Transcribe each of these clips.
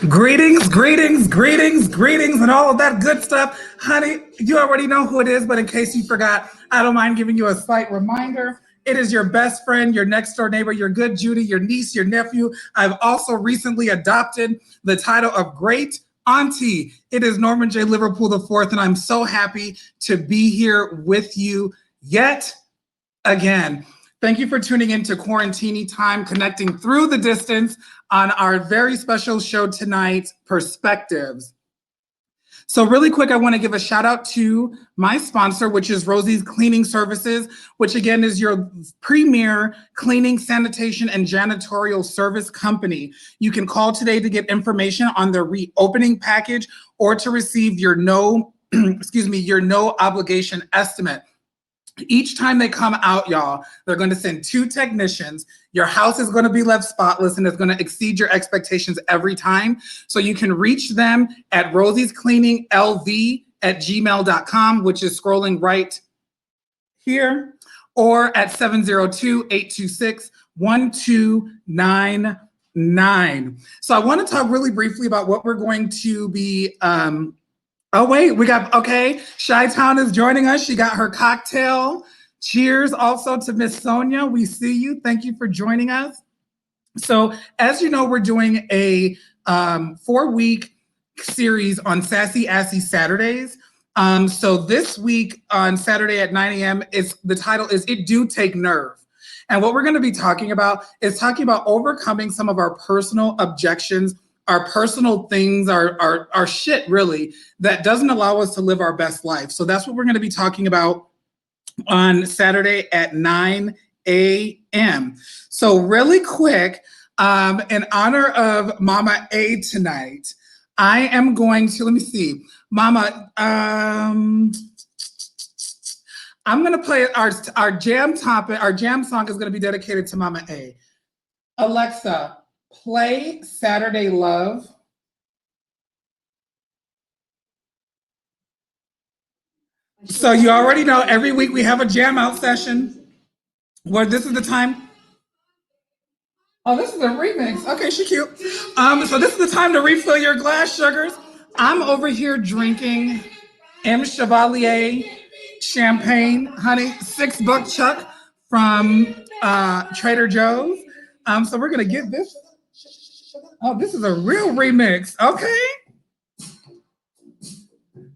Greetings, greetings, greetings, greetings, and all of that good stuff. Honey, you already know who it is, but in case you forgot, I don't mind giving you a slight reminder. It is your best friend, your next door neighbor, your good Judy, your niece, your nephew. I've also recently adopted the title of Great Auntie. It is Norman J. Liverpool IV, and I'm so happy to be here with you yet again. Thank you for tuning in to Quarantini Time, connecting through the distance on our very special show tonight, Perspectives. So really quick, I want to give a shout out to my sponsor, which is Rosie's Cleaning Services, which again is your premier cleaning, sanitation, and janitorial service company. You can call today to get information on their reopening package or to receive your no obligation estimate. Each time they come out, y'all, they're going to send 2 technicians. Your house is going to be left spotless and it's going to exceed your expectations every time. So you can reach them at rosiescleaninglv@gmail.com, which is scrolling right here, or at 702-826-1299. So I want to talk really briefly about what we're going to be oh, wait, okay. Chi-Town is joining us. She got her cocktail. Cheers also to Miss Sonia. We see you. Thank you for joining us. So as you know, we're doing a 4-week series on Sassy Assy Saturdays. So this week on Saturday at 9 a.m., the title is It Do Take Nerve. And what we're going to be talking about is overcoming some of our personal objections, our personal things, our shit really, that doesn't allow us to live our best life. So that's what we're going to be talking about on Saturday at 9 a.m. So really quick, in honor of Mama A tonight, I am going to, let me see, Mama, I'm going to play our jam topic. Our jam song is going to be dedicated to Mama A. Alexa, play Saturday Love. So you already know every week we have a jam out session where this is the time. Oh, this is a remix. Okay, she cute. So this is the time to refill your glass, sugars. I'm over here drinking M. Chevalier champagne, honey, $6 Chuck from Trader Joe's. So we're gonna get this. Oh, this is a real remix. Okay.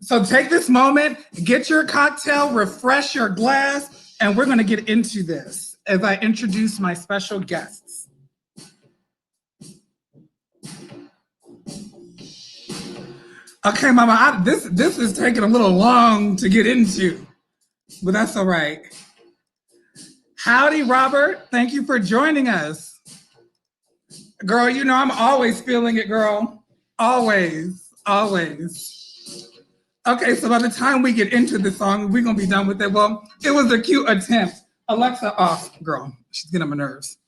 So take this moment, get your cocktail, refresh your glass, and we're going to get into this as I introduce my special guests. Okay, Mama, this is taking a little long to get into, but that's all right. Howdy, Robert. Thank you for joining us. Girl, you know I'm always feeling it, girl. Always, always. Okay, so by the time we get into the song, we're going to be done with it. Well, it was a cute attempt. Alexa off, girl. She's getting on my nerves.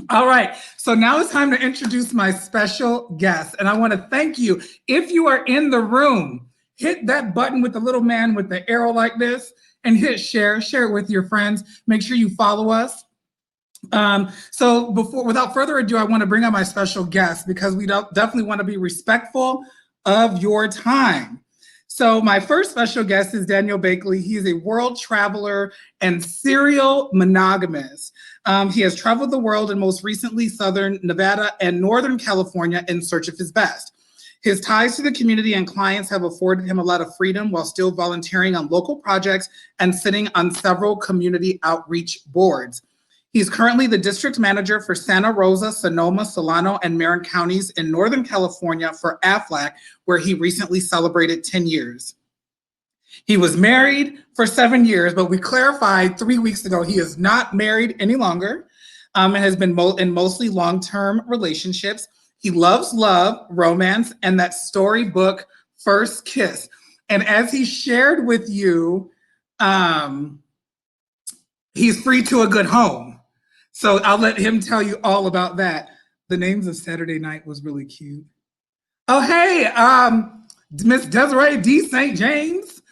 All right, so now it's time to introduce my special guest. And I want to thank you. If you are in the room, hit that button with the little man with the arrow like this and hit share. Share it with your friends. Make sure you follow us. So without further ado, I want to bring on my special guest because we definitely want to be respectful of your time. So my first special guest is Daniel Bakley. He is a world traveler and serial monogamist. He has traveled the world and most recently Southern Nevada and Northern California in search of his best. His ties to the community and clients have afforded him a lot of freedom while still volunteering on local projects and sitting on several community outreach boards. He's currently the district manager for Santa Rosa, Sonoma, Solano, and Marin counties in Northern California for AFLAC, where he recently celebrated 10 years. He was married for 7 years, but we clarified 3 weeks ago he is not married any longer and has been in mostly long-term relationships. He loves love, romance, and that storybook first kiss. And as he shared with you, he's free to a good home. So I'll let him tell you all about that. The names of Saturday night was really cute. Oh, hey, Miss Desiree D. St. James.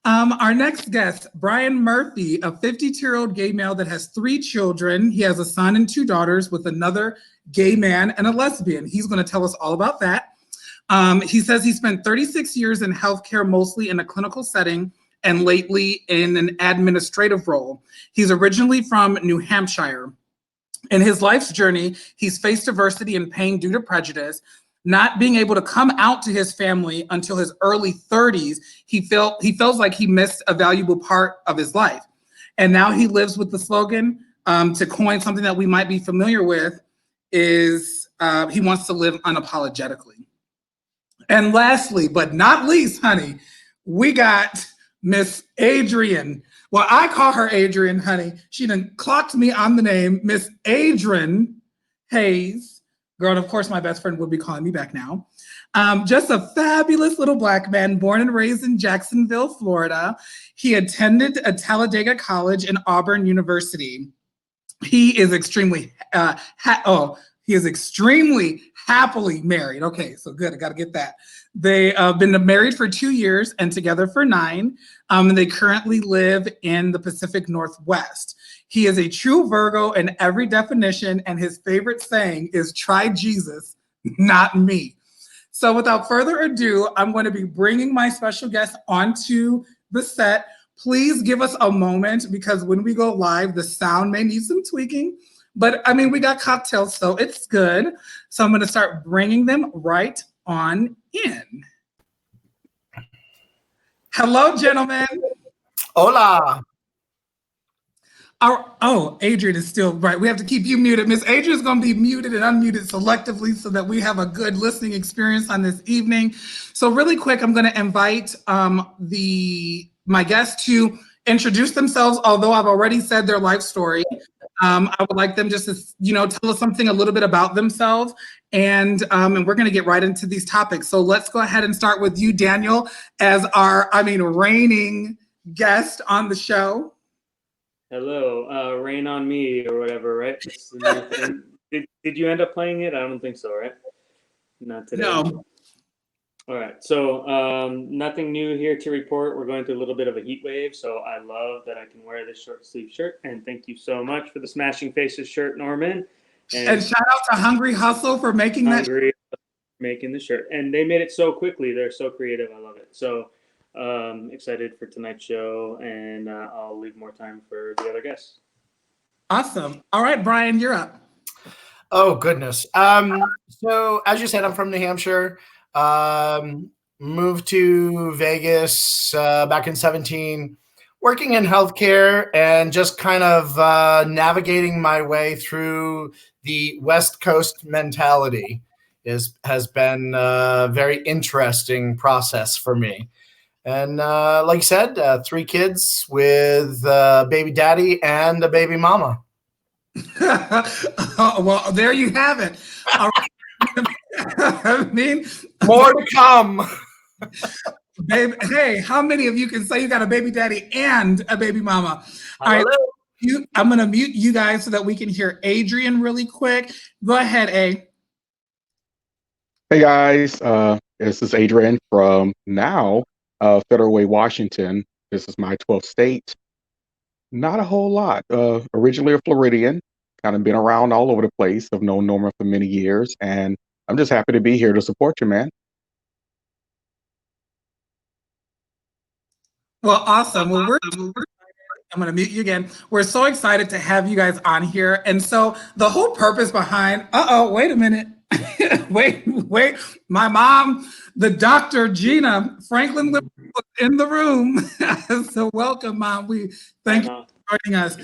Our next guest, Brian Murphy, a 52-year-old gay male that has 3 children. He has a son and 2 daughters with another gay man and a lesbian. He's going to tell us all about that. He says he spent 36 years in healthcare, mostly in a clinical setting, and lately in an administrative role. He's originally from New Hampshire. In his life's journey, he's faced adversity and pain due to prejudice. Not being able to come out to his family until his early 30s, he feels like he missed a valuable part of his life. And now he lives with the slogan, to coin something that we might be familiar with, is he wants to live unapologetically. And lastly, but not least, honey, we got Miss Adrian. Well, I call her Adrian, honey. She done clocked me on the name, Miss Adrian Hayes. Girl, and of course, my best friend will be calling me back now. Just a fabulous little Black man, born and raised in Jacksonville, Florida. He attended a Talladega College and Auburn University. He is extremely, he is extremely happily married. Okay, so good, I gotta get that. They have been married for 2 years and together for 9. And they currently live in the Pacific Northwest. He is a true Virgo in every definition, and his favorite saying is, "Try Jesus, not me." So without further ado, I'm going to be bringing my special guest onto the set. Please give us a moment, because when we go live, the sound may need some tweaking. But I mean, we got cocktails, so it's good. So I'm going to start bringing them right on in. Hello, gentlemen. Hola. Adrian is still right. We have to keep you muted. Miss Adrian is going to be muted and unmuted selectively so that we have a good listening experience on this evening. So really quick, I'm going to invite my guests to introduce themselves, although I've already said their life story. I would like them just to, tell us something a little bit about themselves, and we're going to get right into these topics. So let's go ahead and start with you, Daniel, as our, reigning guest on the show. Hello, rain on me or whatever, right? Did you end up playing it? I don't think so, right? Not today. No. All right, so nothing new here to report. We're going through a little bit of a heat wave, so I love that I can wear this short sleeve shirt. And thank you so much for the Smashing Faces shirt, Norman. And shout out to Hungry Hustle for making making the shirt. And they made it so quickly. They're so creative. I love it. So excited for tonight's show, and I'll leave more time for the other guests. Awesome. All right, Brian, you're up. Oh, goodness. So as you said, I'm from New Hampshire. Moved to Vegas back in 2017, working in healthcare and just kind of navigating my way through the West Coast mentality has been a very interesting process for me. And like you said, 3 kids with baby daddy and a baby mama. Well, there you have it. All right. More to come. Babe, hey, how many of you can say you got a baby daddy and a baby mama? All right, I'm going to mute you guys so that we can hear Adrian really quick. Go ahead, A. Hey, guys. This is Adrian from now Federal Way, Washington. This is my 12th state. Not a whole lot. Originally a Floridian, kind of been around all over the place. I've known Norma for many years, and I'm just happy to be here to support you, man. Well, awesome. Well, I'm going to mute you again. We're so excited to have you guys on here. And so the whole purpose behind, wait a minute. wait. My mom, the Dr. Gina Franklin was in the room. So welcome, Mom. We thank you for joining us.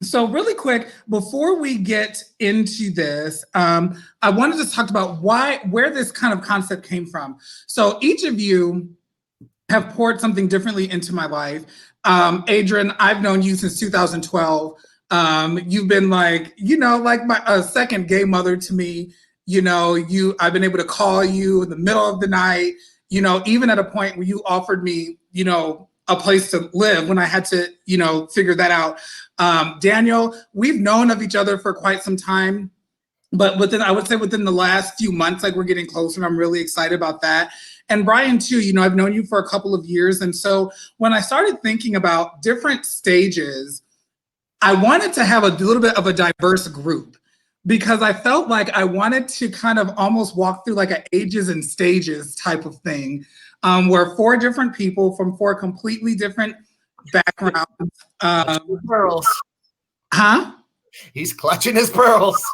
So really quick, before we get into this, I wanted to talk about where this kind of concept came from. So each of you have poured something differently into my life. Adrian, I've known you since 2012. You've been like my second gay mother to me. I've been able to call you in the middle of the night, even at a point where you offered me, a place to live when I had to, figure that out. Daniel, we've known of each other for quite some time, but within the last few months, like, we're getting closer, and I'm really excited about that. And Brian too, I've known you for a couple of years. And so when I started thinking about different stages, I wanted to have a little bit of a diverse group. because I felt like I wanted to kind of almost walk through like an ages and stages type of thing, where four different people from four completely different backgrounds. Pearls. Huh? He's clutching his pearls.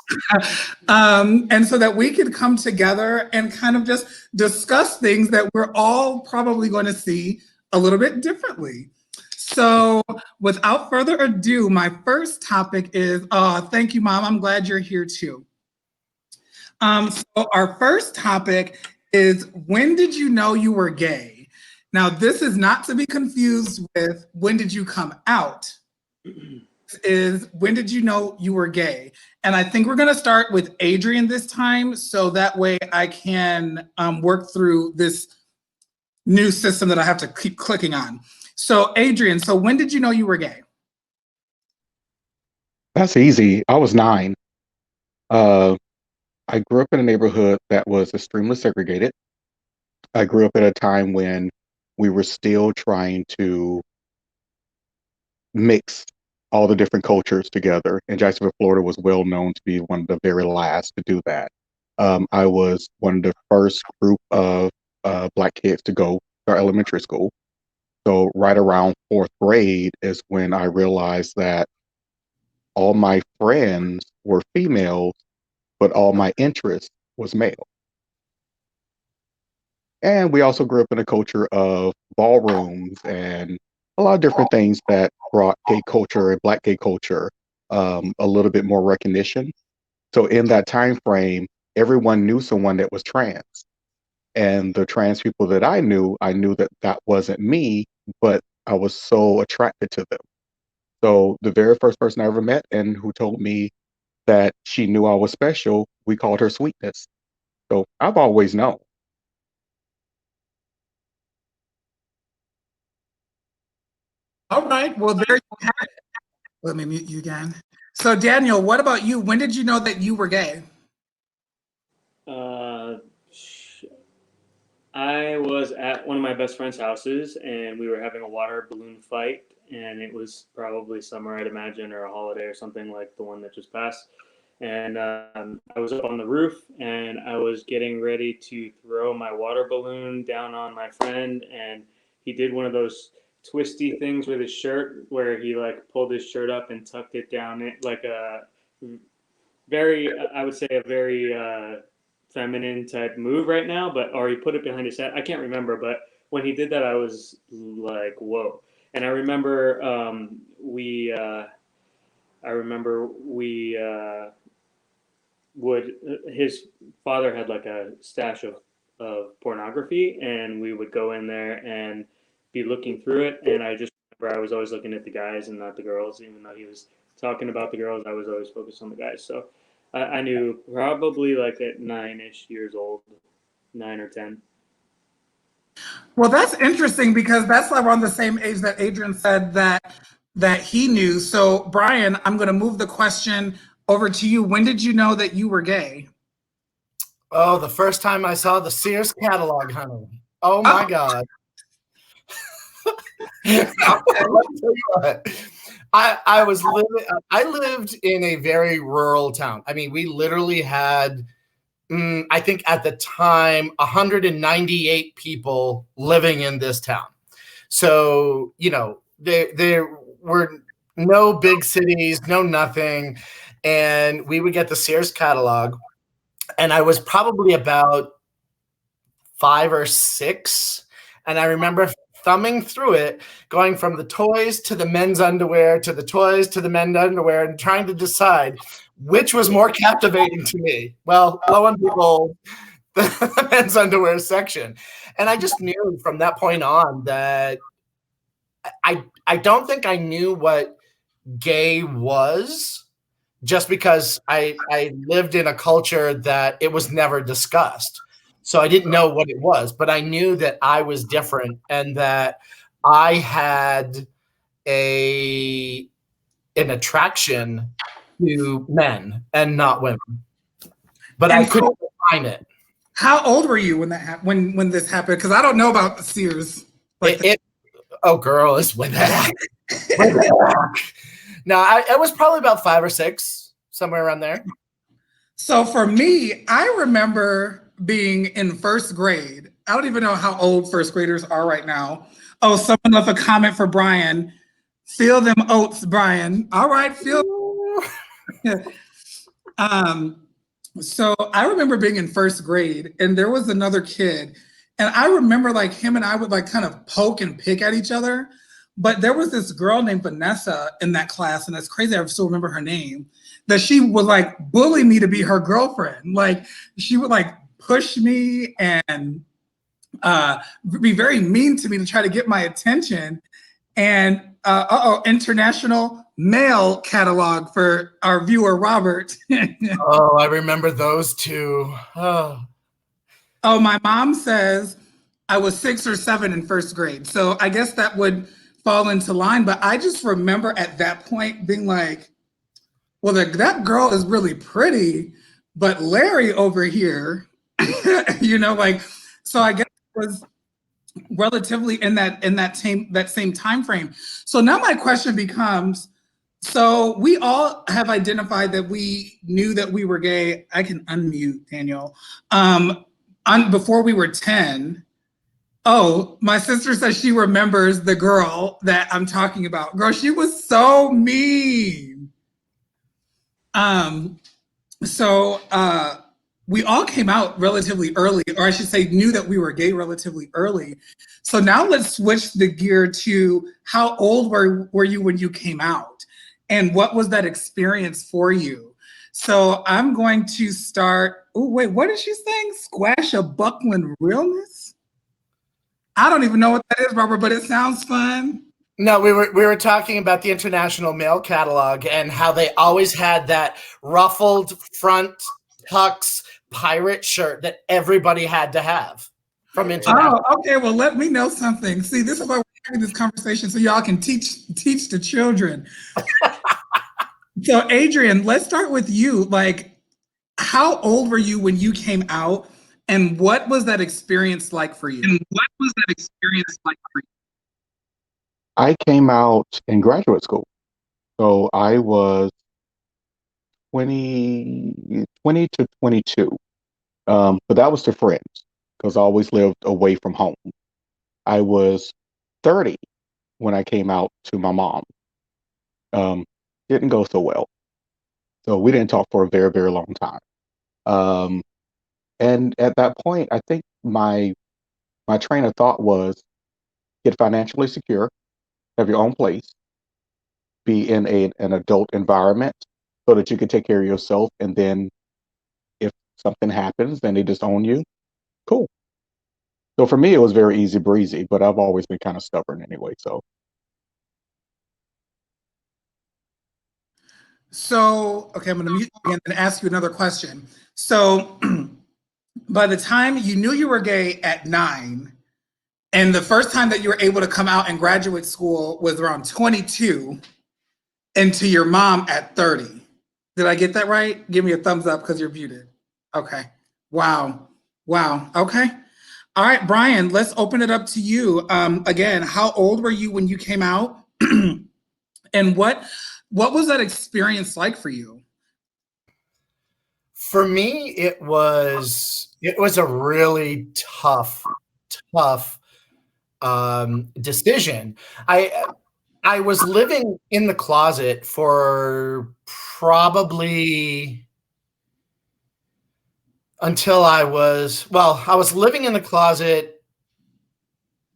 And so that we could come together and kind of just discuss things that we're all probably going to see a little bit differently. So without further ado, my first topic is, thank you, Mom. I'm glad you're here too. So our first topic is, when did you know you were gay? Now, this is not to be confused with when did you come out? Is when did you know you were gay? And I think we're going to start with Adrian this time, so that way I can work through this new system that I have to keep clicking on. So Adrian, so when did you know you were gay? That's easy. I was 9. Uh, I grew up in a neighborhood that was extremely segregated. I grew up at a time when we were still trying to mix all the different cultures together. And Jacksonville, Florida was well known to be one of the very last to do that. I was one of the first group of Black kids to go to our elementary school. So right around 4th grade is when I realized that all my friends were females, but all my interest was male. And we also grew up in a culture of ballrooms and a lot of different things that brought gay culture and Black gay culture a little bit more recognition. So in that time frame, everyone knew someone that was trans. And the trans people that I knew that that wasn't me, but I was so attracted to them. So the very first person I ever met and who told me that she knew I was special, we called her Sweetness. So I've always known. All right, well, there you have it. Let me mute you again. So Daniel, what about you? When did you know that you were gay? I was at one of my best friend's houses, and we were having a water balloon fight, and it was probably summer, I'd imagine, or a holiday or something like the one that just passed. And I was up on the roof, and I was getting ready to throw my water balloon down on my friend, and he did one of those twisty things with his shirt, where he like pulled his shirt up and tucked it down, it like a very, I would say, a very feminine type move right now, but or he put it behind his head. I can't remember, but when he did that, I was like, whoa. And I remember we would, his father had like a stash of pornography, and we would go in there and be looking through it. And I just remember I was always looking at the guys and not the girls, even though he was talking about the girls. I was always focused on the guys. So I knew probably like at 9-ish years old, 9 or 10. Well, that's interesting because that's like around the same age that Adrian said that he knew. So Brian, I'm going to move the question over to you. When did you know that you were gay? Oh, the first time I saw the Sears catalog, honey. Oh my God. I'll tell you what. I lived in a very rural town. I mean, we literally had, I think at the time, 198 people living in this town. So, you know, there were no big cities, no nothing. And we would get the Sears catalog. And I was probably about 5 or 6. And I remember thumbing through it, going from the toys to the men's underwear to the toys to the men's underwear, and trying to decide which was more captivating to me. Well, lo and behold, the men's underwear section. And I just knew from that point on that I don't think I knew what gay was, just because I lived in a culture that it was never discussed. So I didn't know what it was, but I knew that I was different and that I had an attraction to men and not women. But I couldn't define it. How old were you when that when this happened? Because I don't know about Sears. Oh, girl, it's way back. No, I was probably about 5 or 6, somewhere around there. So for me, I remember being in first grade. I don't even know how old first graders are right now. Oh, someone left a comment for Brian. Feel them oats, Brian. All right, feel. um, so I remember being in first grade, and there was another kid, and I remember like him and I would like kind of poke and pick at each other. But there was this girl named Vanessa in that class, and that's crazy. I still remember her name. That she would like bully me to be her girlfriend. Like she would like push me and be very mean to me to try to get my attention. And international mail catalog for our viewer Robert. Oh, I remember those two. Oh. Oh, my mom says I was 6 or 7 in first grade. So I guess that would fall into line. But I just remember at that point being like, well, that girl is really pretty, but Larry over here, like, so I guess it was relatively in that same time frame. So now my question becomes, so we all have identified that we knew that we were gay. I can unmute Daniel. Before we were 10. Oh, my sister says she remembers the girl that I'm talking about. Girl, she was so mean. So we all came out relatively early, or I should say, knew that we were gay relatively early. So now let's switch the gear to how old were you when you came out? And what was that experience for you? So I'm going to start. Oh, wait, what is she saying? Squash a Buckland realness? I don't even know what that is, Robert, but it sounds fun. No, we were talking about the International Mail Catalog and how they always had that ruffled front tux pirate shirt that everybody had to have from International. Oh, okay. Well, let me know something. See, this is why we're having this conversation so y'all can teach the children. So, Adrian, let's start with you. Like, how old were you when you came out, and what was that experience like for you? I came out in graduate school. So I was 20 to 22. But that was to friends because I always lived away from home. I was 30 when I came out to my mom. Um, didn't go so well. So we didn't talk for a very, very long time. Um, and at that point, I think my train of thought was get financially secure, have your own place, be in an adult environment so that you can take care of yourself. And then if something happens and they disown you, cool. So for me, it was very easy breezy, but I've always been kind of stubborn anyway. So, okay, I'm going to mute you again and ask you another question. So, by the time you knew you were gay at 9, and the first time that you were able to come out in graduate school was around 22, and to your mom at 30. Did I get that right? Give me a thumbs up because you're muted. Okay. Wow. Wow. Okay. All right, Brian, let's open it up to you. Again, how old were you when you came out? And what was that experience like for you? For me, it was a really tough decision. I was living in the closet for probably until I was living in the closet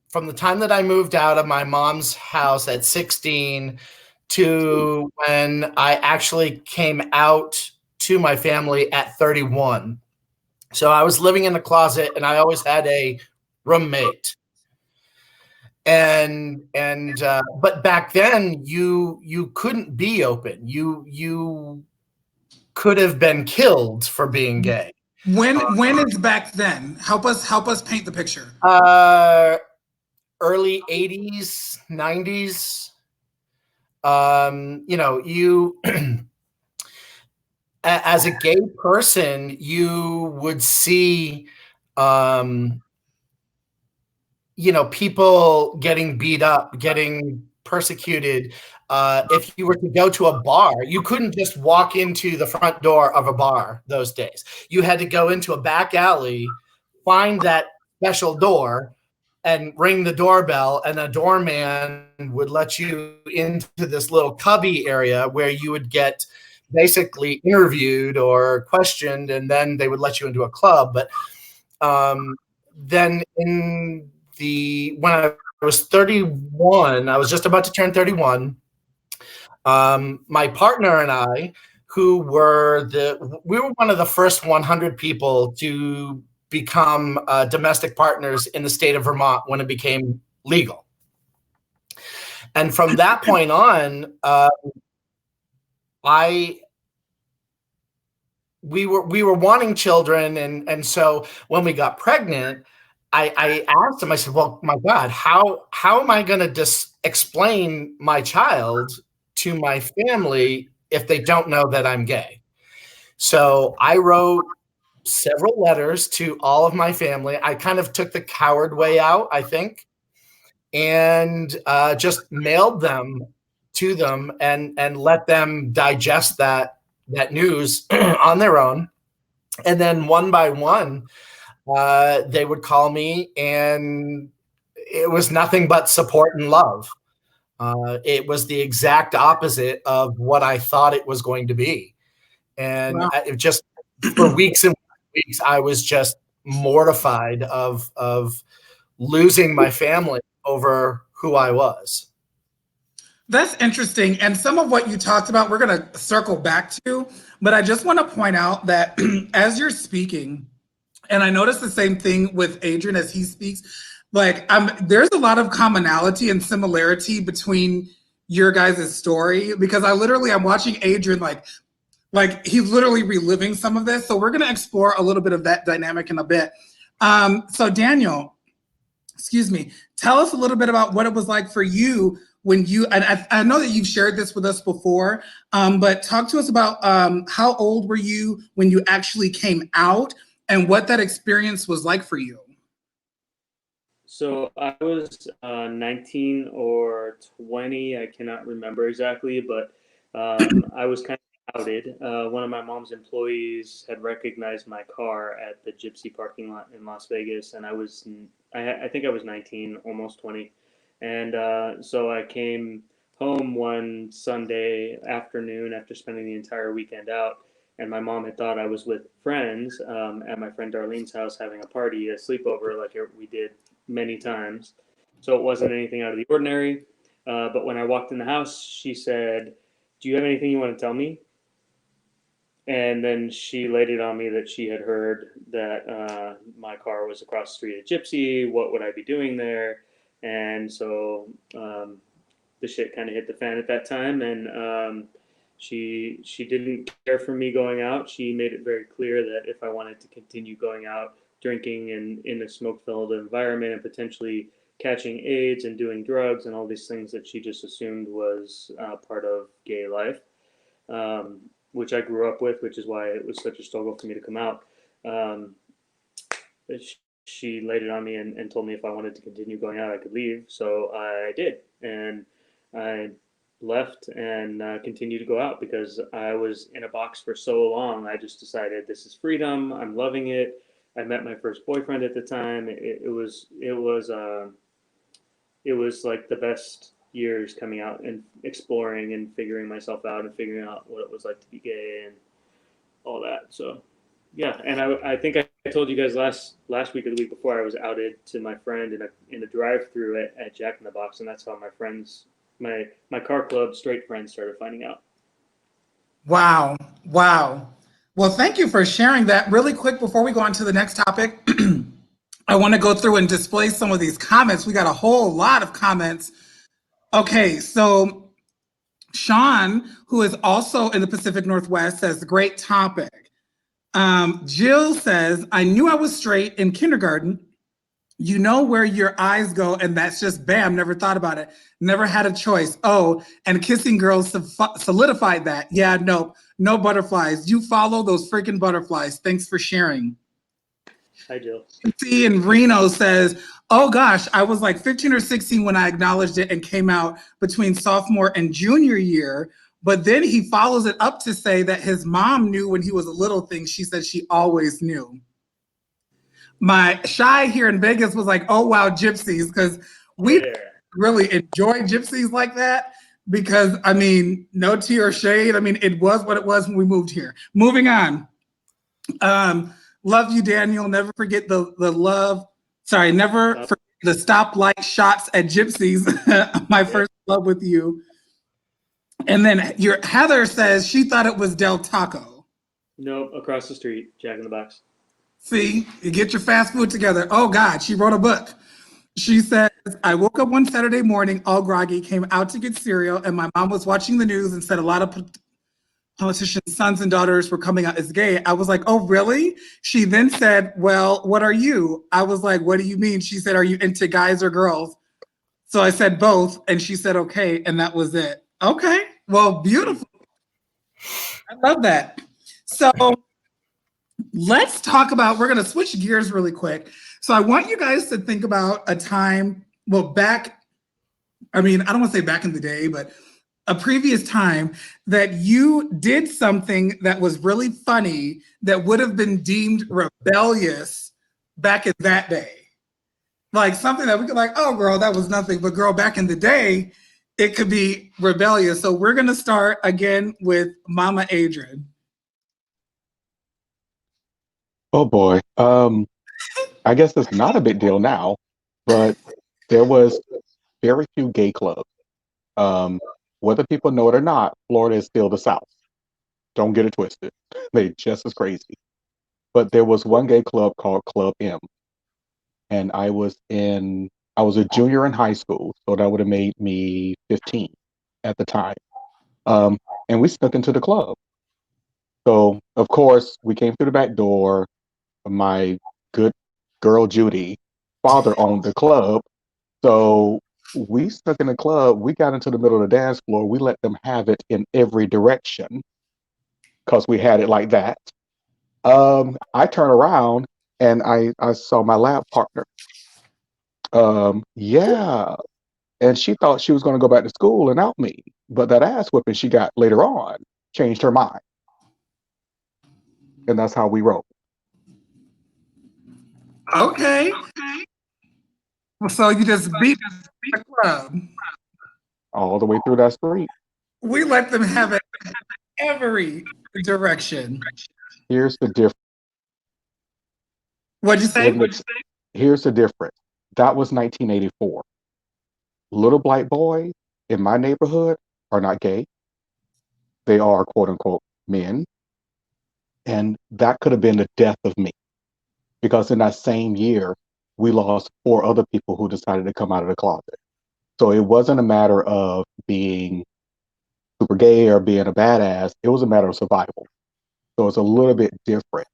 from the time that I moved out of my mom's house at 16 to when I actually came out to my family at 31. So I was living in the closet and I always had a roommate. But back then you couldn't be open. You could have been killed for being gay. When is back then? Help us paint the picture. Early 80s, 90s. You as a gay person, you would see people getting beat up, getting persecuted, if you were to go to a bar, you couldn't just walk into the front door of a bar those days. You had to go into a back alley, find that special door, and ring the doorbell, and a doorman would let you into this little cubby area where you would get basically interviewed or questioned, and then they would let you into a club. But then when I was 31, I was just about to turn 31. My partner and I, we were one of the first 100 people to become domestic partners in the state of Vermont when it became legal. And from that point on, we were wanting children, and so when we got pregnant, I asked him. I said, "Well, my God, how am I going to explain my child to my family if they don't know that I'm gay?" So I wrote several letters to all of my family. I kind of took the coward way out, I think, and just mailed them to them and let them digest that news on their own. And then one by one, they would call me, and it was nothing but support and love. It was the exact opposite of what I thought it was going to be. And Wow. it just for weeks and weeks, I was just mortified of losing my family over who I was. That's interesting. And some of what you talked about, we're going to circle back to, but I just want to point out that as you're speaking, and I noticed the same thing with Adrian as he speaks, like there's a lot of commonality and similarity between your guys' story, because I'm watching Adrian like he's literally reliving some of this. So we're going to explore a little bit of that dynamic in a bit. So Daniel, excuse me, tell us a little bit about what it was like for you when you, and I know that you've shared this with us before, but talk to us about how old were you when you actually came out and what that experience was like for you. So I was 19 or 20, I cannot remember exactly, but I was kind of outed. One of my mom's employees had recognized my car at the Gypsy parking lot in Las Vegas, and I think I was 19, almost 20. And so I came home one Sunday afternoon after spending the entire weekend out, and my mom had thought I was with friends at my friend Darlene's house having a party, a sleepover like we did many times. So it wasn't anything out of the ordinary. But when I walked in the house, she said, "Do you have anything you want to tell me?" And then she laid it on me that she had heard that my car was across the street at Gypsy. What would I be doing there? And so the shit kind of hit the fan at that time. And she didn't care for me going out. She made it very clear that if I wanted to continue going out, drinking in a smoke-filled environment and potentially catching AIDS and doing drugs and all these things that she just assumed was part of gay life, which I grew up with, which is why it was such a struggle for me to come out. She laid it on me and told me if I wanted to continue going out, I could leave. So I did. And I left and continued to go out because I was in a box for so long. I just decided this is freedom. I'm loving it. I met my first boyfriend at the time. It was like the best years coming out and exploring and figuring myself out and figuring out what it was like to be gay and all that. So yeah, and I think I told you guys last week or the week before, I was outed to my friend in a drive-through at Jack in the Box, and that's how my friends, my car club straight friends, started finding out. Wow. Well, thank you for sharing that. Really quick before we go on to the next topic, I want to go through and display some of these comments. We got a whole lot of comments. Okay, so Sean, who is also in the Pacific Northwest, says, great topic. Jill says, I knew I was straight in kindergarten. You know where your eyes go, and that's just bam, never thought about it. Never had a choice. Oh, and kissing girls solidified that. Yeah, no butterflies. You follow those freaking butterflies. Thanks for sharing. Hi, Jill. C in Reno says, oh gosh, I was like 15 or 16 when I acknowledged it and came out between sophomore and junior year. But then he follows it up to say that his mom knew when he was a little thing. She said she always knew. My shy here in Vegas was like, oh wow, gypsies, because we Yeah. really enjoy gypsies like that. Because I mean, no tea or shade. I mean, it was what it was when we moved here. Moving on. Love you, Daniel. Never forget the love. Sorry, never forget the stoplight shots at Gypsies. My first love with you. And then your Heather says she thought it was Del Taco. Nope, across the street, Jack in the Box. See, you get your fast food together. Oh God, she wrote a book. She says, I woke up one Saturday morning, all groggy, came out to get cereal, and my mom was watching the news and said a lot of politicians' sons and daughters were coming out as gay. I was like, oh, really? She then said, well, what are you? I was like, what do you mean? She said, are you into guys or girls? So I said both, and she said, okay, and that was it. Okay, well, beautiful. I love that. So let's talk about, we're going to switch gears really quick. So I want you guys to think about a time, well, back, I mean, I don't want to say back in the day, but a previous time that you did something that was really funny that would have been deemed rebellious back in that day. Like something that we could like, oh girl, that was nothing. But girl, back in the day, it could be rebellious. So we're gonna start again with Mama Adrian. Oh boy. I guess it's not a big deal now, but there was very few gay clubs. Um, whether people know it or not, Florida is still the South. Don't get it twisted. They just as crazy. But there was one gay club called Club M, and I was a junior in high school, so that would have made me 15 at the time. Um, and we snuck into the club. So of course we came through the back door. My good girl Judy father owned the club, so we stuck in the club. We got into the middle of the dance floor. We let them have it in every direction because we had it like that. I turn around and I saw my lab partner. Yeah, and she thought she was going to go back to school and out me, but that ass whipping she got later on changed her mind, and that's how we roll Okay. So you just beat the club. all the way through that street. We let them have it every direction. Here's the difference. What'd you say? Here's the difference. That was 1984. Little black boys in my neighborhood are not gay. They are quote unquote men. And that could have been the death of me because in that same year, we lost four other people who decided to come out of the closet. So it wasn't a matter of being super gay or being a badass. It was a matter of survival. So it's a little bit different.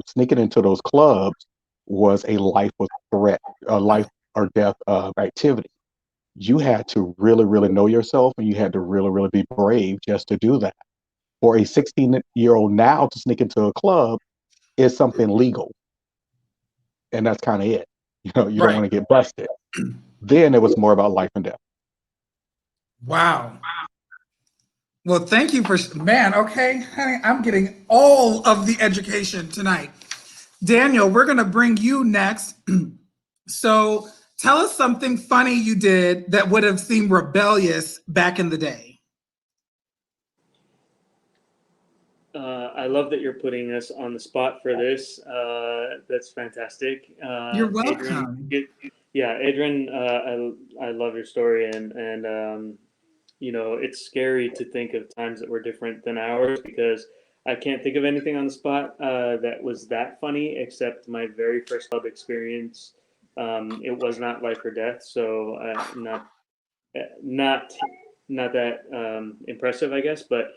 Sneaking into those clubs was a life or threat, a life or death activity. You had to really, really know yourself and you had to really, really be brave just to do that. For a 16-year-old now to sneak into a club is something legal. And that's kind of it. You know, you don't Right. want to get busted. Then it was more about life and death. Wow. Well, thank you for, man, okay, honey, I'm getting all of the education tonight. Daniel, we're going to bring you next. So tell us something funny you did that would have seemed rebellious back in the day. I love that you're putting us on the spot for this. That's fantastic. You're Adrian, welcome. yeah, Adrian, I love your story, and you know, it's scary to think of times that were different than ours because I can't think of anything on the spot that was that funny except my very first club experience. It was not life or death, so not not that impressive, I guess. But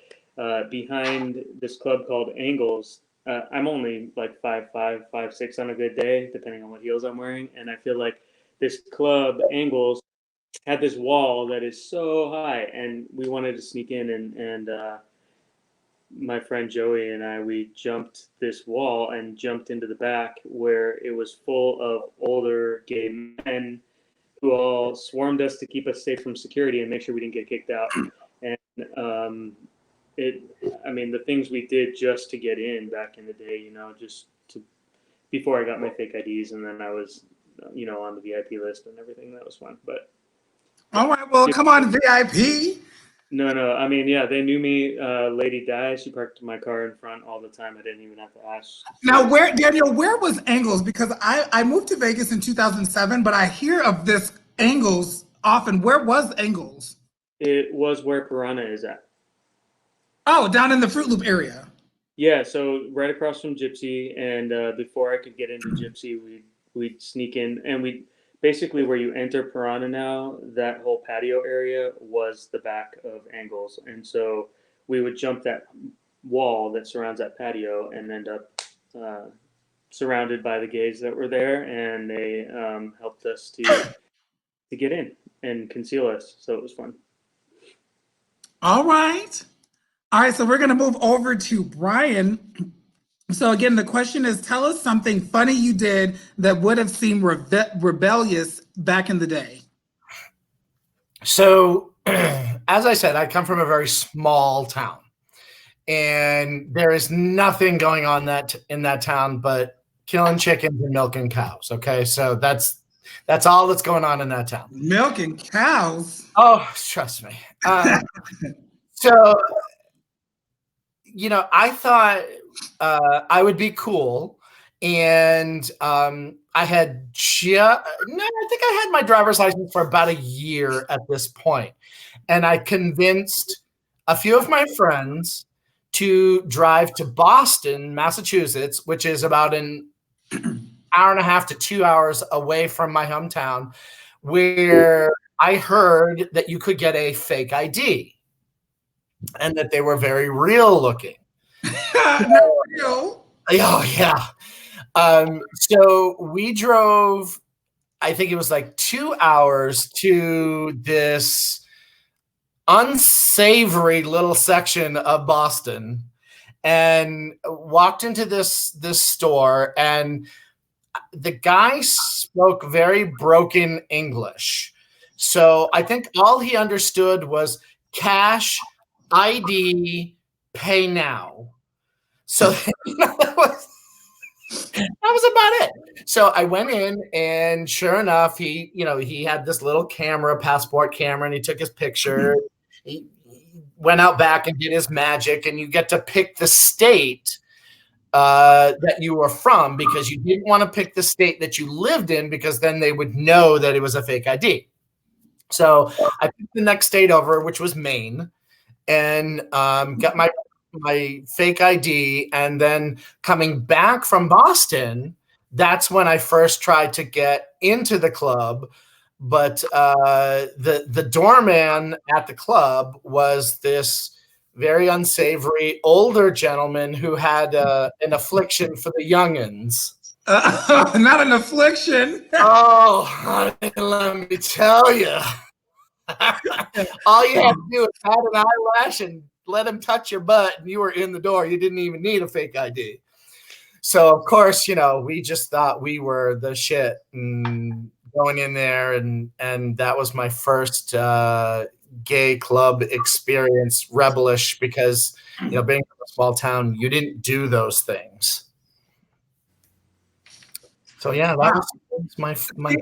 behind this club called Angles, I'm only like 5'5", 5'6" on a good day, depending on what heels I'm wearing, and I feel like this club Angles had this wall that is so high, and we wanted to sneak in and my friend Joey and we jumped this wall and jumped into the back where it was full of older gay men who all swarmed us to keep us safe from security and make sure we didn't get kicked out. And I mean, the things we did just to get in back in the day, you know, just to before I got my fake IDs, and then I was, you know, on the VIP list and everything. That was fun. But all right, well, come on, VIP. no. I mean, yeah, they knew me. Lady Di, she parked my car in front all the time. I didn't even have to ask. Now, Daniel, where was Angles? Because I moved to Vegas in 2007, but I hear of this Angles often. Where was Angles? It was where Piranha is at. Oh, down in the Fruit Loop area. Yeah, so right across from Gypsy, and before I could get into Gypsy, we'd sneak in, and we basically where you enter Piranha now, that whole patio area was the back of Angles, and so we would jump that wall that surrounds that patio and end up surrounded by the gays that were there, and they helped us to get in and conceal us, so it was fun. All right. All right, so we're going to move over to Brian. So again, the question is, tell us something funny you did that would have seemed rebellious back in the day. So, as I said, I come from a very small town, and there is nothing going on in that town but killing chickens and milking cows. Okay, so that's all that's going on in that town. Milking cows? Oh, trust me. So, you know, I thought I would be cool, and I think I had my driver's license for about a year at this point, and I convinced a few of my friends to drive to Boston, Massachusetts, which is about an hour and a half to 2 hours away from my hometown, where I heard that you could get a fake ID and that they were very real looking. Real? Oh, yeah. So we drove, I think it was like 2 hours to this unsavory little section of Boston and walked into this store, and the guy spoke very broken English. So I think all he understood was cash, ID, pay now. So that was about it. So I went in, and sure enough, he had this little passport camera, and he took his picture. He went out back and did his magic, and you get to pick the state that you were from, because you didn't want to pick the state that you lived in, because then they would know that it was a fake ID. So I picked the next state over, which was Maine, and got my fake ID. And then coming back from Boston, that's when I first tried to get into the club. But the doorman at the club was this very unsavory older gentleman who had an affliction for the youngins. Not an affliction. Oh, honey, let me tell you. All you had to do was add an eyelash and let him touch your butt, and you were in the door. You didn't even need a fake ID. So, of course, we just thought we were the shit, and going in there, and that was my first gay club experience, rebellish, because being from a small town, you didn't do those things. So yeah, that was my.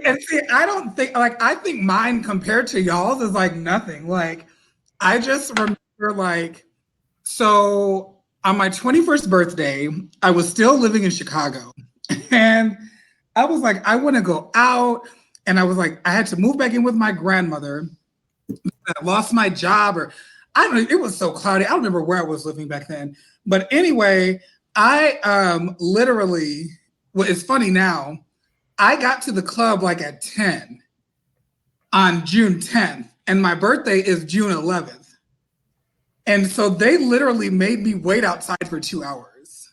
And see, I think mine compared to y'all's is like nothing. Like, I just remember, so on my 21st birthday, I was still living in Chicago, and I was like, I want to go out, and I was like, I had to move back in with my grandmother. I lost my job, or I don't know. It was so cloudy. I don't remember where I was living back then. But anyway, I literally. Well, it's funny now. I got to the club at 10 on June 10th, and my birthday is June 11th. And so they literally made me wait outside for 2 hours.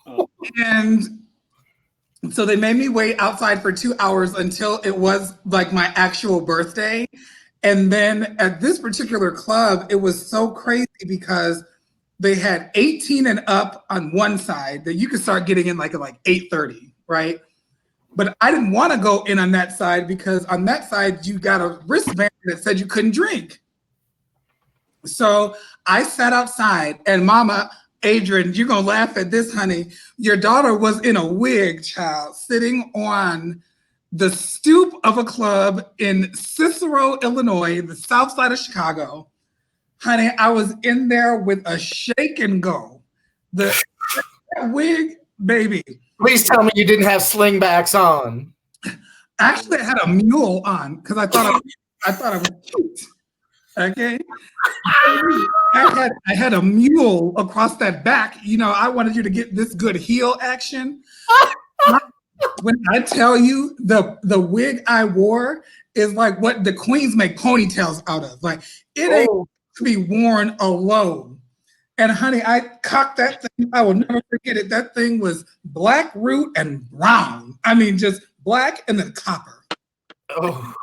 Oh. And so they made me wait outside for 2 hours until it was my actual birthday. And then at this particular club, it was so crazy because they had 18 and up on one side that you could start getting in like at like 8:30, right? But I didn't want to go in on that side because on that side you got a wristband that said you couldn't drink. So I sat outside, and Mama Adrian, you're gonna laugh at this, honey. Your daughter was in a wig, child, sitting on the stoop of a club in Cicero, Illinois, the south side of Chicago. Honey, I was in there with a shake and go. The wig, baby. Please tell me you didn't have slingbacks on. Actually, I had a mule on because I thought I was cute. Okay. I had a mule across that back. You know, I wanted you to get this good heel action. When I tell you the wig I wore is like what the queens make ponytails out of. Like it ain't to be worn alone. And honey, I cocked that thing. I will never forget it. That thing was black root and brown. I mean, just black and then copper. Oh.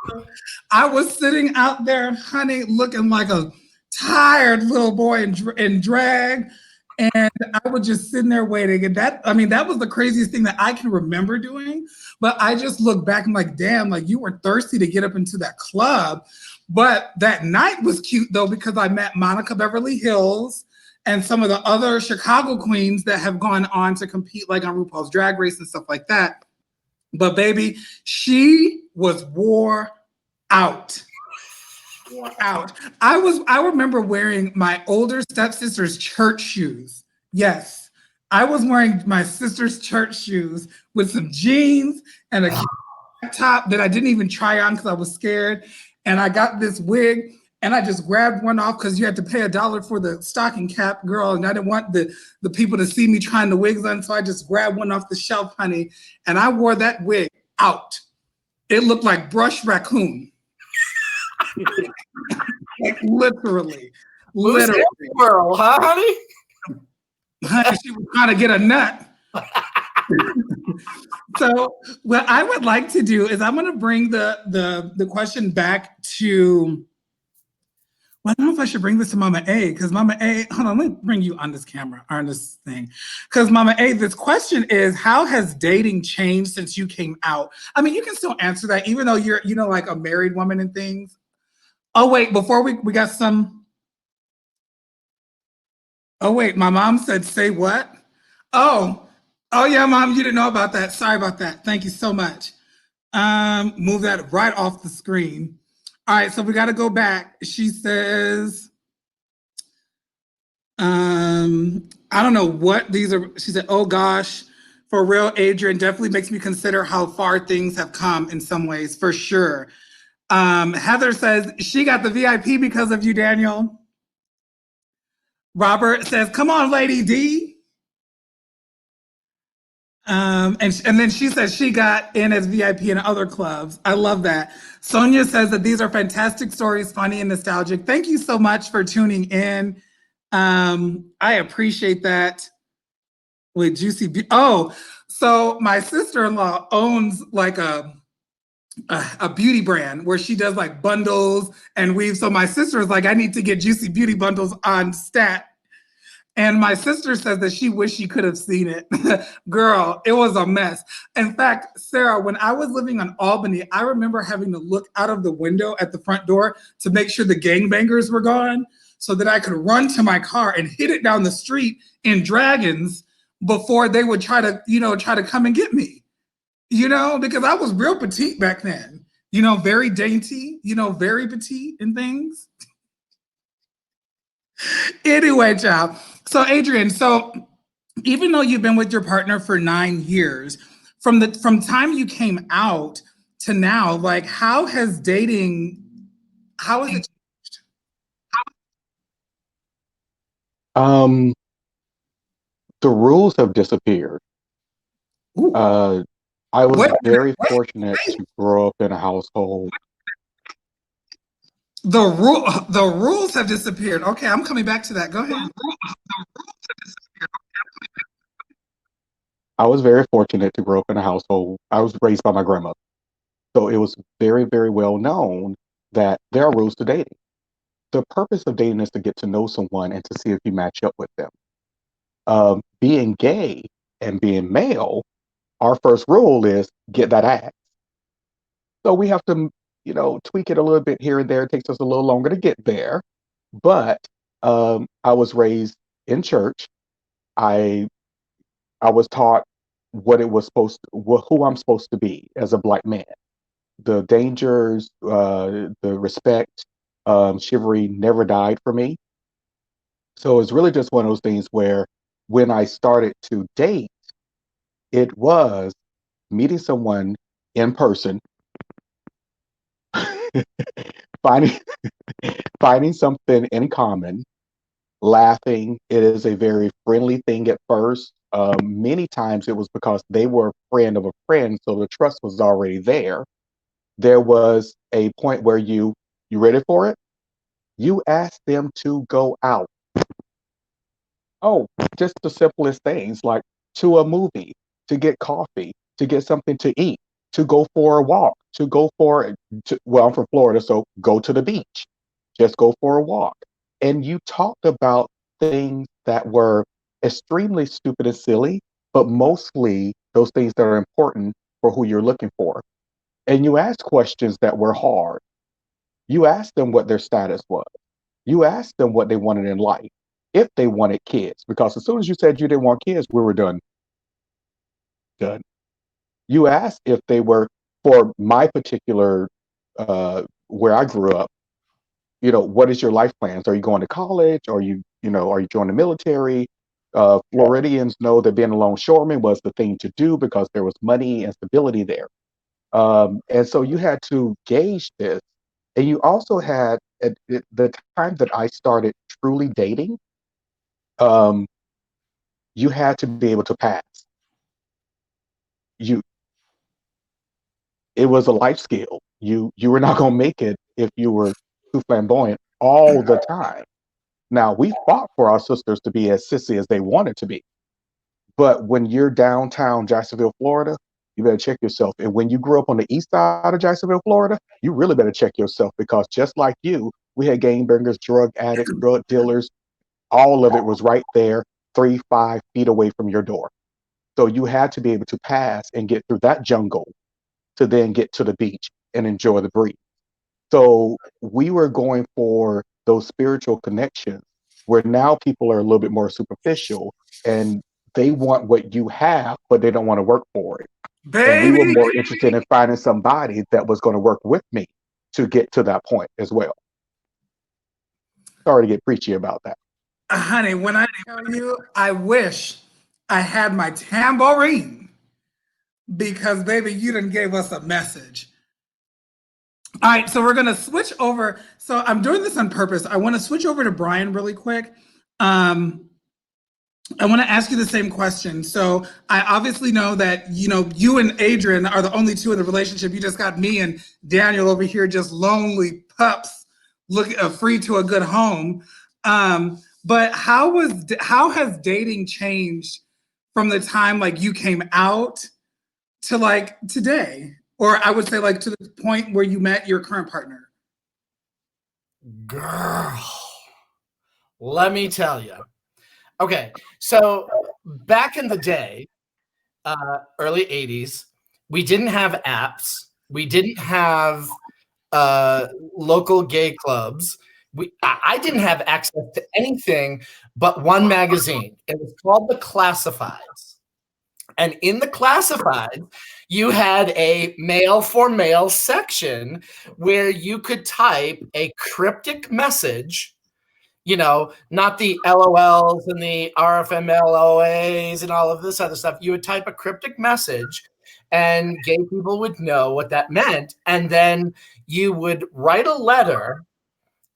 I was sitting out there, honey, looking like a tired little boy in drag. And I was just sitting there waiting. And that was the craziest thing that I can remember doing. But I just look back and like, damn, like you were thirsty to get up into that club. But that night was cute though, because I met Monica Beverly Hills and some of the other Chicago queens that have gone on to compete like on RuPaul's Drag Race and stuff like that. But baby, she was wore out. Wore out. I remember wearing my older stepsister's church shoes. Yes, I was wearing my sister's church shoes with some jeans and a top that I didn't even try on because I was scared. And I got this wig and I just grabbed one off because you had to pay $1 for the stocking cap, girl. And I didn't want the people to see me trying the wigs on. So I just grabbed one off the shelf, honey. And I wore that wig out. It looked like brush raccoon. Like literally. World, huh, honey? Honey, she was trying to get a nut. So what I would like to do is I'm going to bring the question back to, well, I don't know if I should bring this to Mama A, because Mama A, hold on, let me bring you on this camera, on this thing. Because Mama A, this question is, how has dating changed since you came out? I mean, you can still answer that, even though you're, you know, like a married woman and things. Oh, wait, before we got some. Oh, wait, my mom said, say what? Oh, yeah, Mom, you didn't know about that. Sorry about that. Thank you so much. Move that right off the screen. All right, so we got to go back. She says, I don't know what these are. She said, oh gosh, for real, Adrian, definitely makes me consider how far things have come in some ways, for sure. Heather says, she got the VIP because of you, Daniel. Robert says, come on, Lady D. And then she says she got in as VIP in other clubs. I love that. Sonia says that these are fantastic stories, funny and nostalgic. Thank you so much for tuning in. I appreciate that. With Juicy oh, so my sister-in-law owns like a beauty brand where she does like bundles and weaves. So my sister is like, I need to get Juicy Beauty bundles on stat. And my sister says that she wished she could have seen it. Girl, it was a mess. In fact, Sarah, when I was living on Albany, I remember having to look out of the window at the front door to make sure the gangbangers were gone so that I could run to my car and hit it down the street in Dragons before they would try to come and get me, because I was real petite back then, very dainty, very petite and things. Anyway, child. So Adrian, even though you've been with your partner for 9 years, from time you came out to now, like how has it changed? The rules have disappeared. I was very fortunate to grow up in a household. The rules have disappeared. Okay, I'm coming back to that. Go ahead. I was very fortunate to grow up in a household. I was raised by my grandmother. So it was very, very well known that there are rules to dating. the purpose of dating is to get to know someone and to see if you match up with them. Being gay and being male, our first rule is get that ass. So we have to, tweak it a little bit here and there. It takes us a little longer to get there. But I was raised in church. I I was taught what it was who I'm supposed to be as a black man. The dangers, the respect, chivalry never died for me. So it's really just one of those things where when I started to date, it was meeting someone in person, finding finding something in common, laughing. It is a very friendly thing at first. Many times it was because they were a friend of a friend, so the trust was already there. There was a point where you ready for it? You asked them to go out. Oh, just the simplest things like to a movie, to get coffee, to get something to eat, to go for a walk, well, I'm from Florida, so go to the beach. Just go for a walk. And you talked about things that were extremely stupid and silly, but mostly those things that are important for who you're looking for. And you asked questions that were hard. You asked them what their status was. You asked them what they wanted in life, if they wanted kids, because as soon as you said you didn't want kids, we were done. Done. You asked if they were, for my particular, where I grew up, what is your life plans? Are you going to college? Are you joining the military? Floridians know that being a longshoreman was the thing to do because there was money and stability there. And so you had to gauge this. And you also had, at the time that I started truly dating, um, you had to be able to pass. You, it was a life skill. You were not gonna make it if you were too flamboyant all the time. Now we fought for our sisters to be as sissy as they wanted to be, but when you're downtown Jacksonville, Florida, you better check yourself. And when you grew up on the east side of Jacksonville, Florida, you really better check yourself because just like you, we had gangbangers, drug addicts, drug dealers. All of it was right there, 3, 5 feet away from your door. So you had to be able to pass and get through that jungle to then get to the beach and enjoy the breeze. So we were going for those spiritual connections where now people are a little bit more superficial and they want what you have, but they don't want to work for it. And we were Baby, more interested in finding somebody that was going to work with me to get to that point as well. Sorry to get preachy about that. honey, when I tell you, I wish I had my tambourine because, baby, you done gave us a message. All right, so we're gonna switch over. So I'm doing this on purpose. I want to switch over to Brian really quick. I want to ask you the same question. So I obviously know that you and Adrian are the only two in the relationship. You just got me and Daniel over here, just lonely pups, free to a good home. But how has dating changed from the time like you came out to like today, or I would say like to the point where you met your current partner? Girl, let me tell you. Okay, so back in the day, early 80s, we didn't have apps. We didn't have local gay clubs. I didn't have access to anything but one magazine. It was called The Classifieds. And in The Classifieds, you had a male for male section where you could type a cryptic message, not the LOLs and the RFMLOAs and all of this other stuff. You would type a cryptic message and gay people would know what that meant. And then you would write a letter.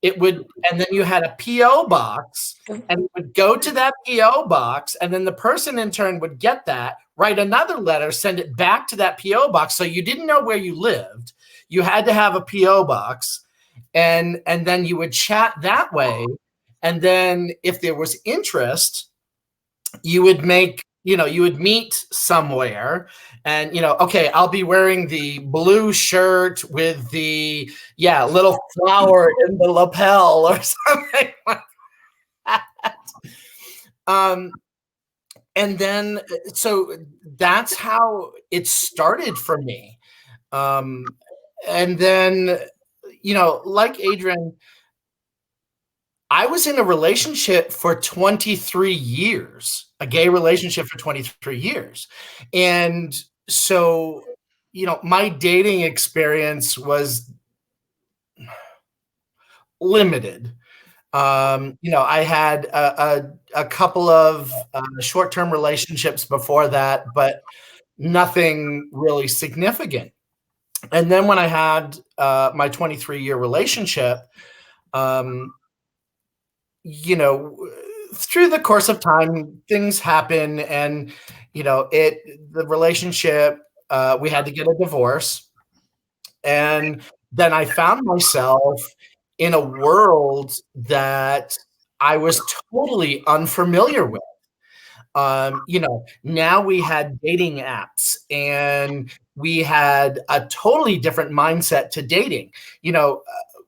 And then you had a PO box and it would go to that PO box. And then the person in turn would get that, write another letter, send it back to that PO box. So you didn't know where you lived. You had to have a PO box and then you would chat that way. And then if there was interest, you would make, you would meet somewhere and, okay, I'll be wearing the blue shirt with the, little flower in the lapel or something like that. And then, so that's how it started for me. And then, like Adrian, I was in a relationship for 23 years, a gay relationship for 23 years. And so, my dating experience was limited. I had a couple of short-term relationships before that, but nothing really significant. And then when I had my 23-year relationship, through the course of time, things happen, and the relationship, we had to get a divorce, and then I found myself in a world that I was totally unfamiliar with. Now we had dating apps, and we had a totally different mindset to dating.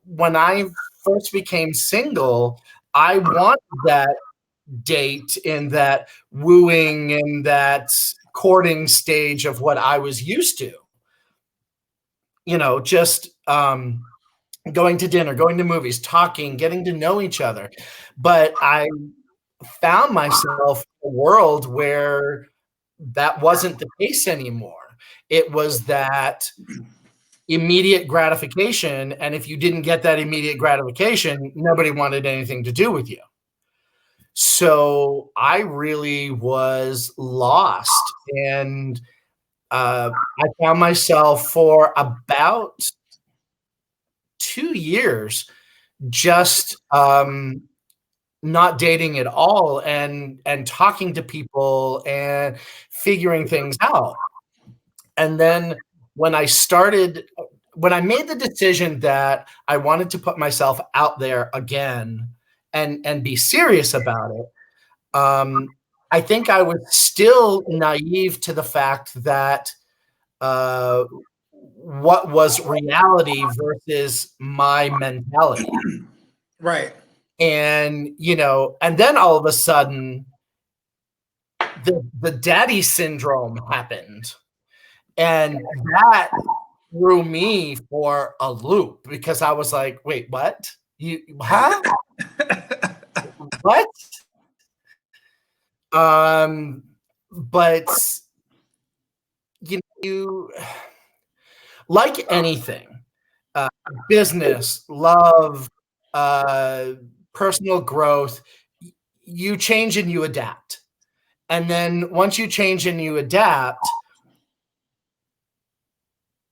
When I first became single, I wanted that date in that wooing and that courting stage of what I was used to. Just going to dinner, going to movies, talking, getting to know each other. But I found myself in a world where that wasn't the case anymore. It was that immediate gratification, and if you didn't get that immediate gratification, nobody wanted anything to do with you. So I really was lost, and I found myself for about 2 years just not dating at all, and talking to people and figuring things out. And then when I made the decision that I wanted to put myself out there again and be serious about it, I think I was still naive to the fact that what was reality versus my mentality. Right. And, and then all of a sudden, the daddy syndrome happened. And that threw me for a loop, because I was like, wait, what? Huh? What? But you like anything, business, love, personal growth, you change and you adapt. And then once you change and you adapt,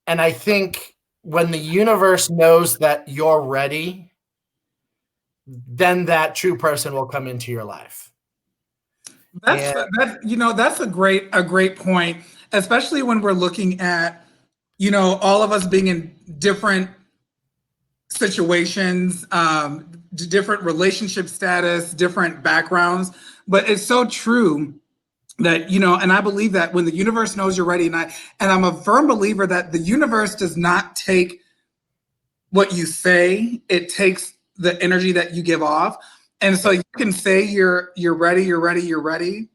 and I think when the universe knows that you're ready, then that true person will come into your life. That's a great point, especially when we're looking at, all of us being in different situations, different relationship status, different backgrounds. But it's so true that, and I believe that when the universe knows you're ready, and I'm a firm believer that the universe does not take what you say, it takes the energy that you give off. And so you can say you're ready, you're ready, you're ready.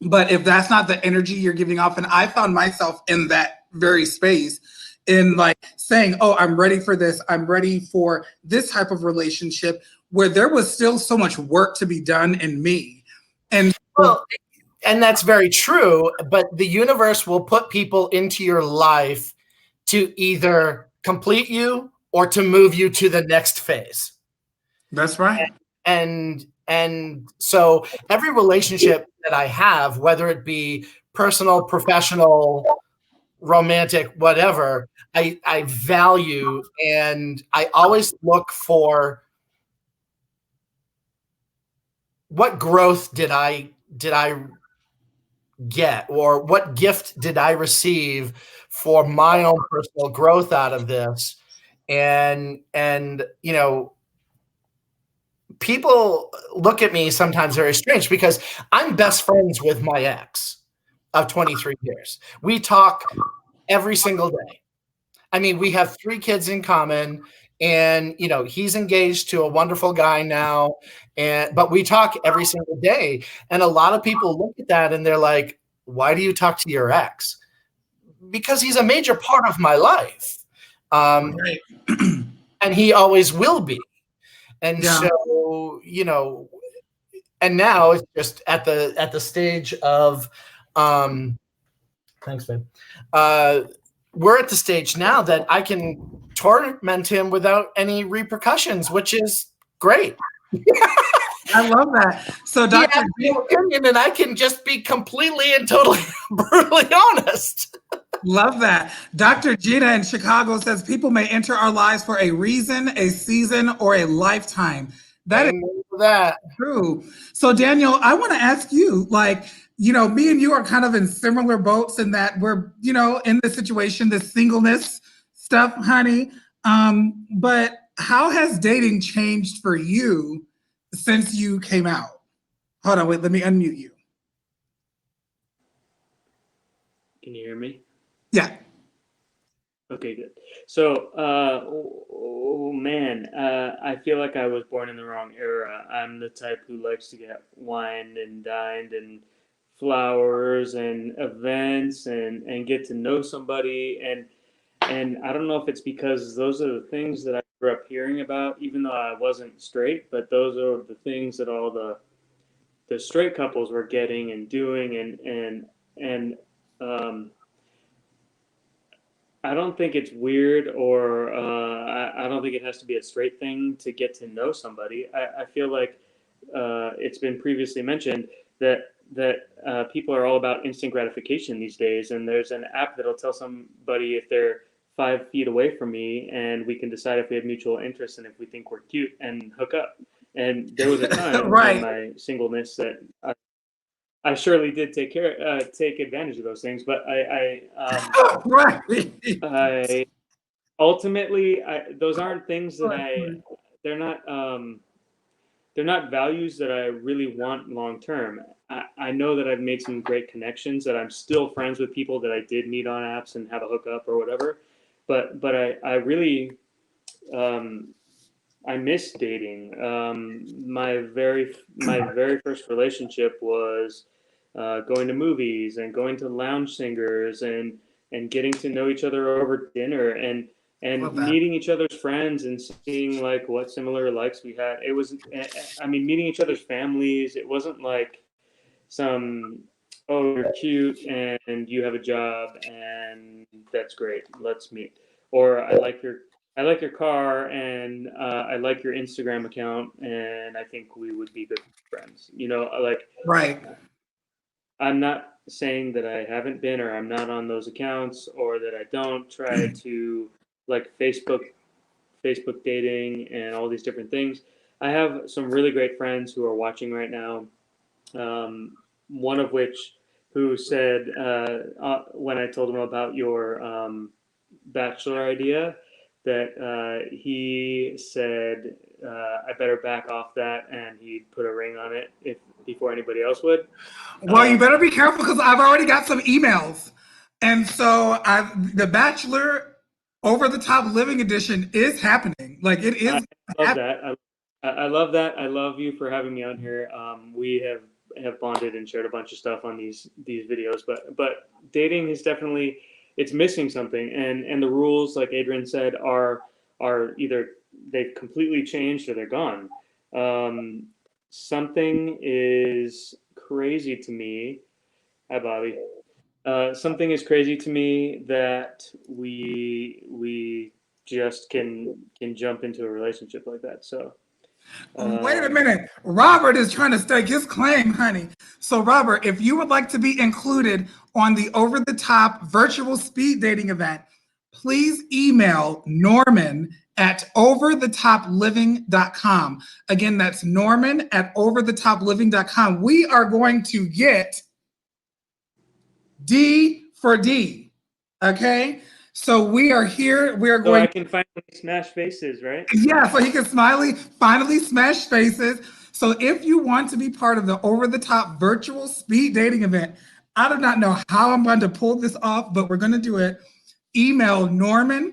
But if that's not the energy you're giving off, and I found myself in that very space, in like saying, oh, I'm ready for this, I'm ready for this type of relationship, where there was still so much work to be done in me. And and that's very true, but the universe will put people into your life to either complete you or to move you to the next phase. That's right. And so every relationship that I have, whether it be personal, professional, romantic, whatever, I value, and I always look for what growth did I get, or what gift did I receive for my own personal growth out of this. And people look at me sometimes very strange because I'm best friends with my ex of 23 years. We talk every single day. I mean, we have 3 kids in common, and he's engaged to a wonderful guy now, but we talk every single day. And a lot of people look at that and they're like, "Why do you talk to your ex?" Because he's a major part of my life, Right. and he always will be. And Yeah. so, and now it's just at the stage of, thanks, babe. We're at the stage now that I can torment him without any repercussions, which is great. I love that. So, He Dr. has G, no opinion, and I can just be completely and totally brutally honest. love that. Dr. Gina in Chicago says people may enter our lives for a reason, a season, or a lifetime. That is Amen to that. true. So, Daniel, I want to ask you, me and you are kind of in similar boats in that we're, in this situation, this singleness stuff, honey. But how has dating changed for you since you came out? Hold on, wait, let me unmute you. Can you hear me? Yeah. Okay, good. So, oh man, I feel like I was born in the wrong era. I'm the type who likes to get wined and dined and flowers and events and get to know somebody, and I don't know if it's because those are the things that I grew up hearing about, even though I wasn't straight, but those are the things that all the straight couples were getting and doing, and um, I don't think it's weird, or I don't think it has to be a straight thing to get to know somebody. I feel like it's been previously mentioned that people are all about instant gratification these days, and there's an app that'll tell somebody if they're 5 feet away from me, and we can decide if we have mutual interests and if we think we're cute and hook up. And there was a time Right. in my singleness that I surely did take advantage of those things, but Right. I ultimately those aren't things that they're not values that I really want long term. I know that I've made some great connections, that I'm still friends with people that I did meet on apps and have a hookup or whatever, but I really I miss dating. My very first relationship was going to movies and going to lounge singers and getting to know each other over dinner and Love that. meeting each other's friends and seeing like what similar likes we had. It was, I mean, meeting each other's families. It wasn't like some, oh, you're cute and you have a job and that's great. Let's meet. Or I like your car and I like your Instagram account and I think we would be good friends. Like Right. I'm not saying that I haven't been or I'm not on those accounts or that I don't try to like Facebook dating and all these different things. I have some really great friends who are watching right now. One of which who said when I told him about your bachelor idea that he said I better back off that and he'd put a ring on it if before anybody else would. Well, you better be careful because I've already got some emails. And so the Bachelor Over the Top Living Edition is happening. Like it is. I love that. I love that. I love you for having me on here. We have bonded and shared a bunch of stuff on these videos, but dating is definitely it's missing something, and the rules, like Adrian said, are either they've completely changed or they're gone. Something is crazy to me. Hi, Bobby. Something is crazy to me that we just can jump into a relationship like that. So Wait a minute. Robert is trying to stake his claim, honey. So, Robert, if you would like to be included on the Over the Top virtual speed dating event, please email Norman at overthetopliving.com. Again, that's Norman at overthetopliving.com. We are going to get D for D. Okay. So we are here. We are So I going. can finally smash faces, right? Yeah, so he can finally smash faces. So if you want to be part of the over the top virtual speed dating event, I do not know how I'm going to pull this off, but we're going to do it. Email Norman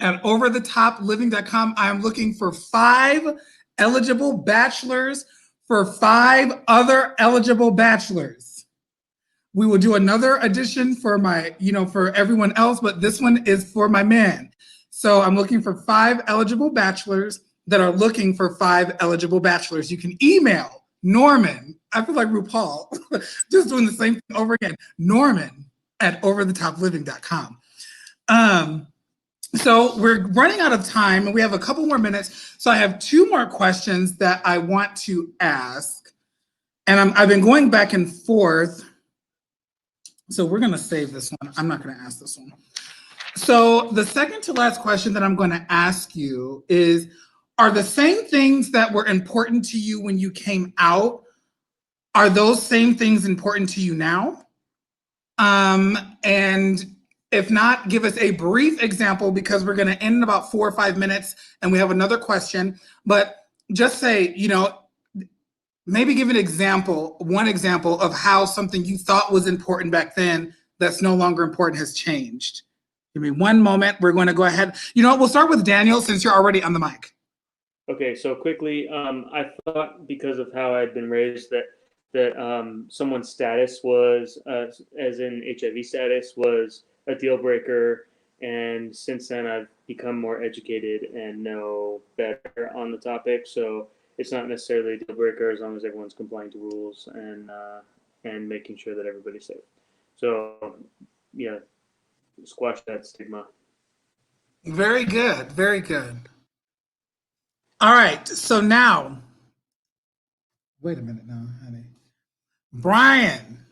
at overthetopliving.com. I am looking for 5 eligible bachelors for 5 other eligible bachelors. We will do another edition for for everyone else, but this one is for my man. So I'm looking for 5 eligible bachelors that are looking for 5 eligible bachelors. You can email Norman. I feel like RuPaul, just doing the same thing over again. Norman at overthetopliving.com. So we're running out of time and we have a couple more minutes. So I have 2 more questions that I want to ask. And I've been going back and forth. So we're going to save this one. I'm not going to ask this one. So the second to last question that I'm going to ask you is, are the same things that were important to you when you came out, are those same things important to you now? And if not, give us a brief example because we're going to end in about 4 or 5 minutes and we have another question. But just say, maybe give an example, one example of how something you thought was important back then that's no longer important has changed. Give me one moment. We're going to go ahead. We'll start with Daniel since you're already on the mic. Okay, so quickly, I thought because of how I'd been raised that someone's status was, as in HIV status, was a deal breaker. And since then, I've become more educated and know better on the topic. So it's not necessarily a deal breaker as long as everyone's complying to rules and making sure that everybody's safe. So yeah, squash that stigma. Very good. Very good. All right. So now, wait a minute now, honey. Brian,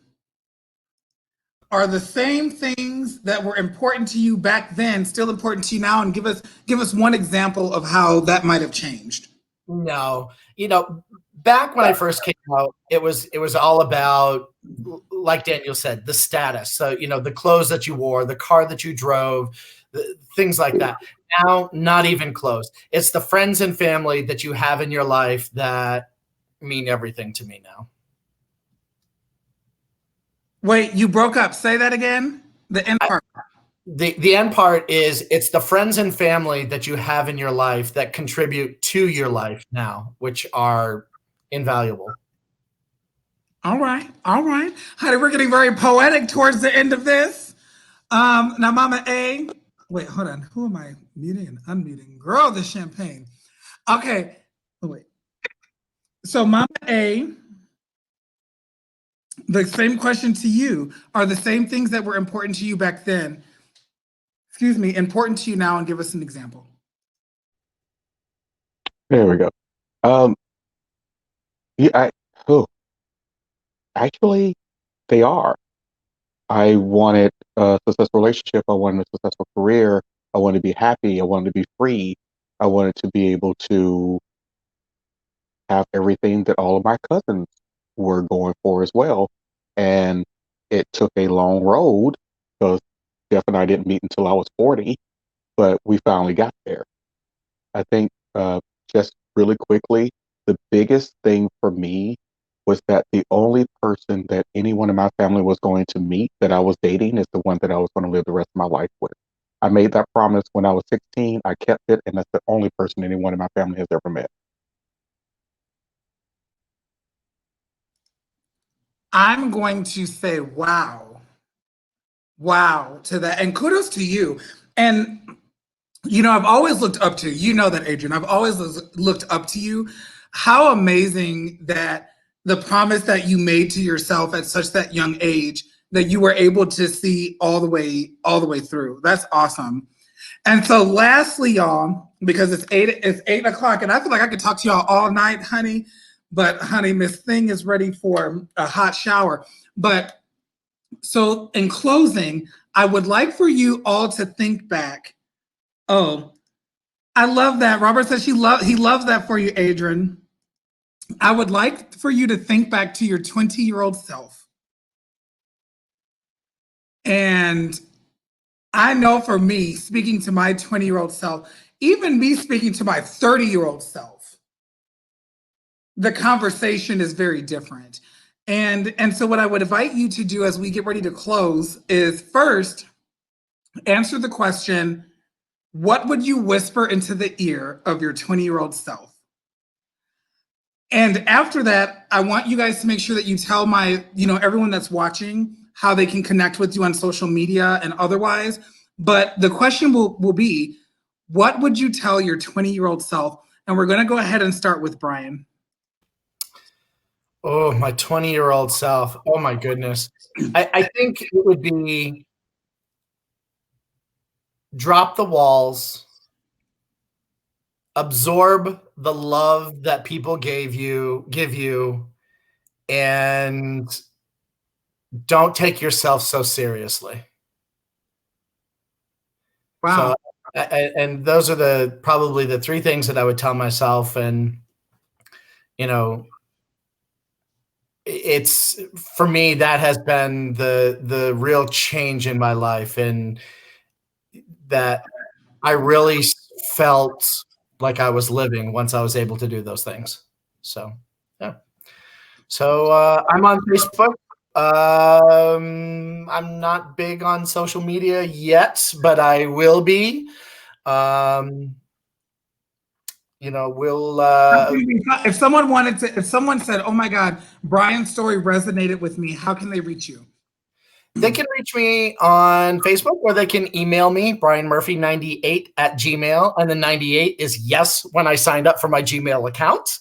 are the same things that were important to you back then still important to you now? And give us one example of how that might have changed. No, back when I first came out, it was all about, like Daniel said, the status. So, the clothes that you wore, the car that you drove, things like that. Now, not even close. It's the friends and family that you have in your life that mean everything to me now. Wait, you broke up. Say that again. The end part. The end part is it's the friends and family that you have in your life that contribute to your life now, which are invaluable. All right. All right. Honey, we're getting very poetic towards the end of this. Now, Mama A. Wait, hold on. Who am I muting and unmuting? Girl, the champagne. Okay. Oh, wait. So, Mama A, the same question to you. Are the same things that were important to you back then, important to you now? And give us an example. There we go. Yeah, actually, they are. I wanted a successful relationship. I wanted a successful career. I wanted to be happy. I wanted to be free. I wanted to be able to have everything that all of my cousins were going for as well. And it took a long road because Jeff and I didn't meet until I was 40, but we finally got there. I think just really quickly, the biggest thing for me was that the only person that anyone in my family was going to meet that I was dating is the one that I was going to live the rest of my life with. I made that promise when I was 16. I kept it, and that's the only person anyone in my family has ever met. I'm going to say, wow. Wow to that. And kudos to you. And, I've always looked up to you. You know that, Adrian. I've always looked up to you. How amazing that the promise that you made to yourself at such that young age that you were able to see all the way through. That's awesome. And so lastly, y'all, because it's 8 o'clock, and I feel like I could talk to y'all all night, honey. But honey, Miss Thing is ready for a hot shower. But so in closing, I would like for you all to think back. Oh, I love that. Robert says he loves that for you, Adrian. I would like for you to think back to your 20-year-old self. And I know for me, speaking to my 20-year-old self, even me speaking to my 30-year-old self, the conversation is very different. And so what I would invite you to do as we get ready to close is first answer the question, what would you whisper into the ear of your 20-year-old self? And after that, I want you guys to make sure that you tell everyone that's watching how they can connect with you on social media and otherwise. But the question will be, what would you tell your 20-year-old self? And we're going to go ahead and start with Brian. Oh, my 20-year-old self. Oh my goodness. I think it would be drop the walls, absorb the love that people give you, and don't take yourself so seriously. Wow. So, and those are probably the three things that I would tell myself. And, it's, for me, that has been the real change in my life, and that I really felt like I was living once I was able to do those things. So, yeah. So I'm on Facebook. I'm not big on social media yet, but I will be. We'll. If someone said, "Oh my God, Brian's story resonated with me," how can they reach you? They can reach me on Facebook, or they can email me, brianmurphy98@gmail. And the 98 is yes when I signed up for my Gmail account.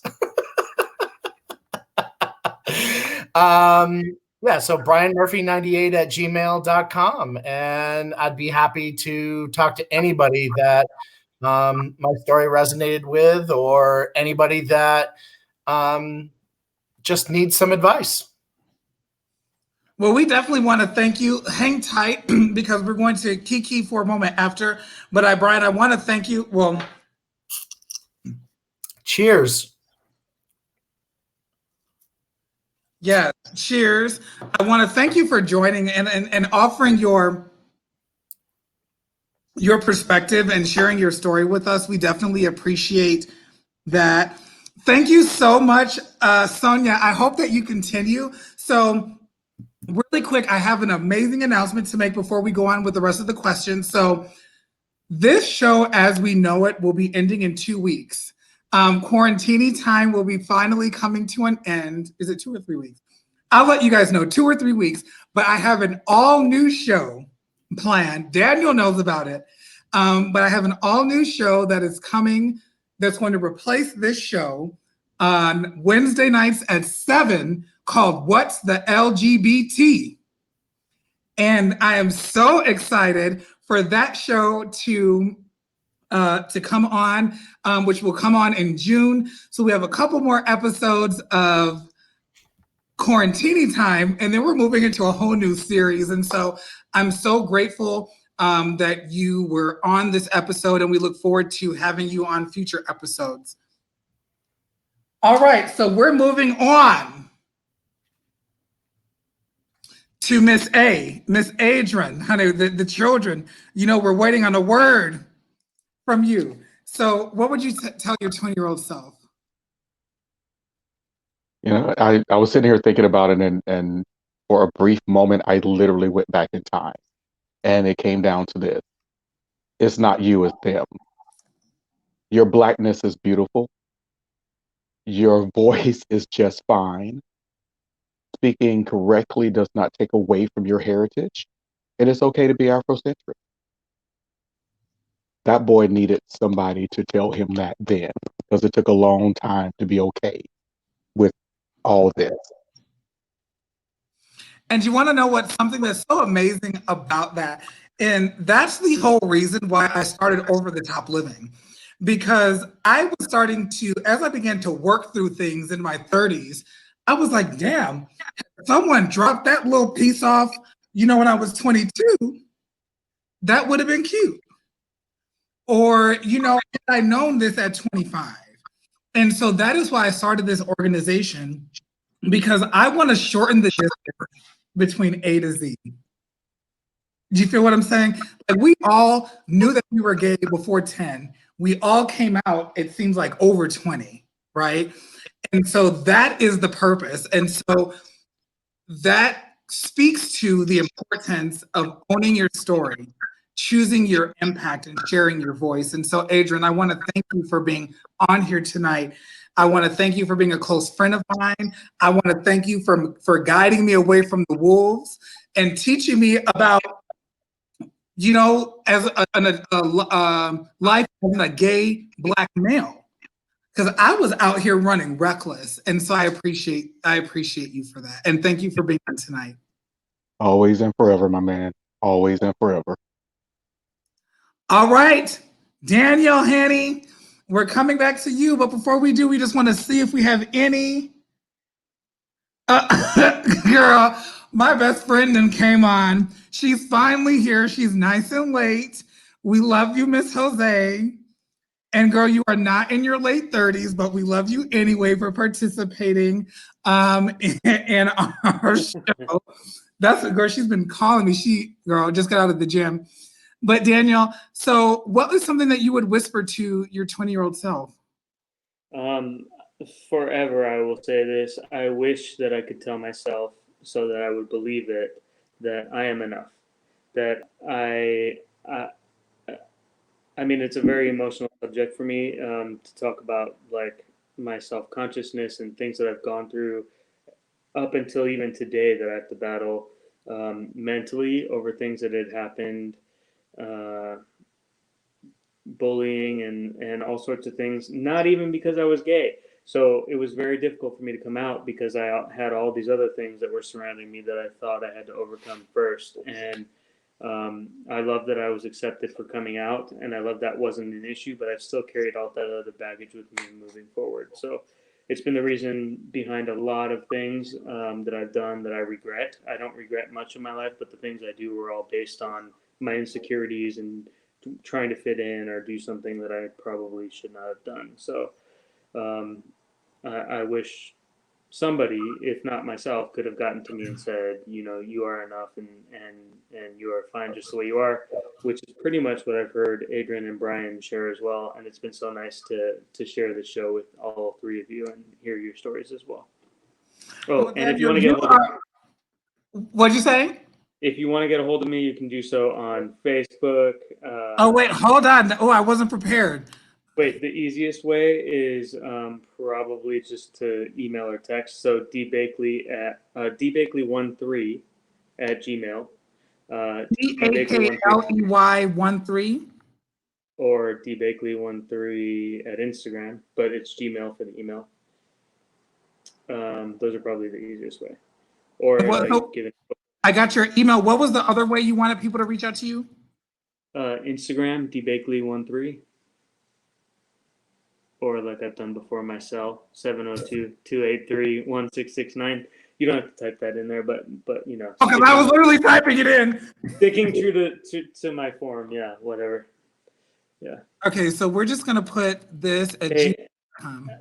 Yeah, so brianmurphy98@gmail.com. And I'd be happy to talk to anybody that my story resonated with, or anybody that just needs some advice. Well, we definitely want to thank you. Hang tight because we're going to kiki for a moment after. But Brian, I want to thank you. Well, cheers. Yeah, cheers. I want to thank you for joining and offering your perspective and sharing your story with us. We definitely appreciate that. Thank you so much, Sonia. I hope that you continue. So really quick, I have an amazing announcement to make before we go on with the rest of the questions. So this show, as we know it, will be ending in 2 weeks. Quarantini time will be finally coming to an end. Is it 2 or 3 weeks? I'll let you guys know, 2 or 3 weeks. But I have an all-new show planned. Daniel knows about it. But I have an all-new show that is coming that's going to replace this show on Wednesday nights at 7 called What's the LGBT? And I am so excited for that show to come on, which will come on in June. So we have a couple more episodes of Quarantini time, and then we're moving into a whole new series. And so I'm so grateful that you were on this episode, and we look forward to having you on future episodes. All right, so we're moving on to Miss Adrian, honey, the children, we're waiting on a word from you. So what would you tell your 20-year-old self? I was sitting here thinking about it, and for a brief moment, I literally went back in time, and it came down to this. It's not you, it's them. Your Blackness is beautiful. Your voice is just fine. Speaking correctly does not take away from your heritage. And it's okay to be Afrocentric. That boy needed somebody to tell him that then, because it took a long time to be okay with all this. And you want to know what something that's so amazing about that? And that's the whole reason why I started Over the Top Living. Because I was starting to, as I began to work through things in my 30s, I was like, damn, someone dropped that little piece off, when I was 22, that would have been cute. Or, had I known this at 25. And so that is why I started this organization, because I want to shorten the distance between A to Z. Do you feel what I'm saying? Like we all knew that we were gay before 10. We all came out, it seems like over 20, right? And so that is the purpose. And so that speaks to the importance of owning your story, choosing your impact, and sharing your voice. And so, Adrian, I want to thank you for being on here tonight. I want to thank you for being a close friend of mine. I want to thank you for guiding me away from the wolves and teaching me about, you know, as a life as a gay Black male. Because I was out here running reckless, and so I appreciate you for that, and thank you for being on tonight. Always and forever, my man. Always and forever. All right, Danielle Hanny, we're coming back to you, but before we do, we just want to see if we have any. Girl, my best friend then came on. She's finally here. She's nice and late. We love you, Miss Jose. And girl, you are not in your late 30s, but we love you anyway for participating in our show. That's a girl, she's been calling me. She, girl, just got out of the gym. But Danielle, so what was something that you would whisper to your 20-year-old self? Forever, I will say this. I wish that I could tell myself so that I would believe it, that I am enough. That I mean, it's a very emotional subject for me to talk about, like my self consciousness and things that I've gone through up until even today that I have to battle mentally over things that had happened, uh, bullying and all sorts of things. Not even because I was gay. So it was very difficult for me to come out because I had all these other things that were surrounding me that I thought I had to overcome first. And I love that I was accepted for coming out, and I love that wasn't an issue, but I've still carried all that other baggage with me moving forward. So it's been the reason behind a lot of things that I've done that I regret. I don't regret much of my life, but the things I do were all based on my insecurities and trying to fit in or do something that I probably should not have done. So um, I wish somebody, if not myself, could have gotten to me and said, you know, you are enough and you are fine just the way you are, which is pretty much what I've heard Adrian and Brian share as well. And it's been so nice to share the show with all three of you and hear your stories as well. Oh, Well, and if you Danielle, want to get a hold of, what'd you say? if you want to get a hold of me, you can do so on Facebook. Oh, wait, hold on. Oh, I wasn't prepared. Wait, the easiest way is probably just to email or text. So dbakley at dbakley13 at Gmail, dbakley13 DAKLEY 13. or dbakley13 at Instagram, but it's Gmail for the email. Those are probably the easiest way. Or give it I got your email. What was the other way you wanted people to reach out to you? Instagram dbakley13. Or like I've done before, my cell 702-283-1669. You don't have to type that in there, but you know. Okay, I was literally typing it in. Sticking true to my form, yeah, whatever. Yeah. Okay, so we're just gonna put this at Hey,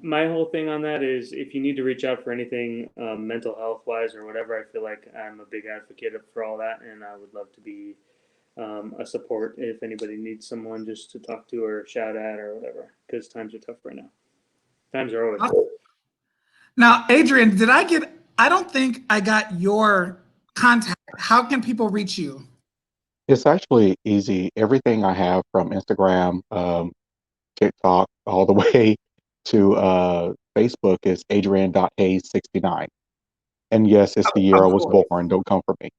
my whole thing on that is if you need to reach out for anything mental health wise or whatever, I feel like I'm a big advocate for all that, and I would love to be a support if anybody needs someone just to talk to or shout at or whatever, because times are tough right now. Times are always tough. Now, Adrian, I don't think I got your contact. How can people reach you? It's actually easy. Everything I have from Instagram, TikTok, all the way to Facebook is adrian.hayes69. And yes, it's the year I was born. Don't come for me.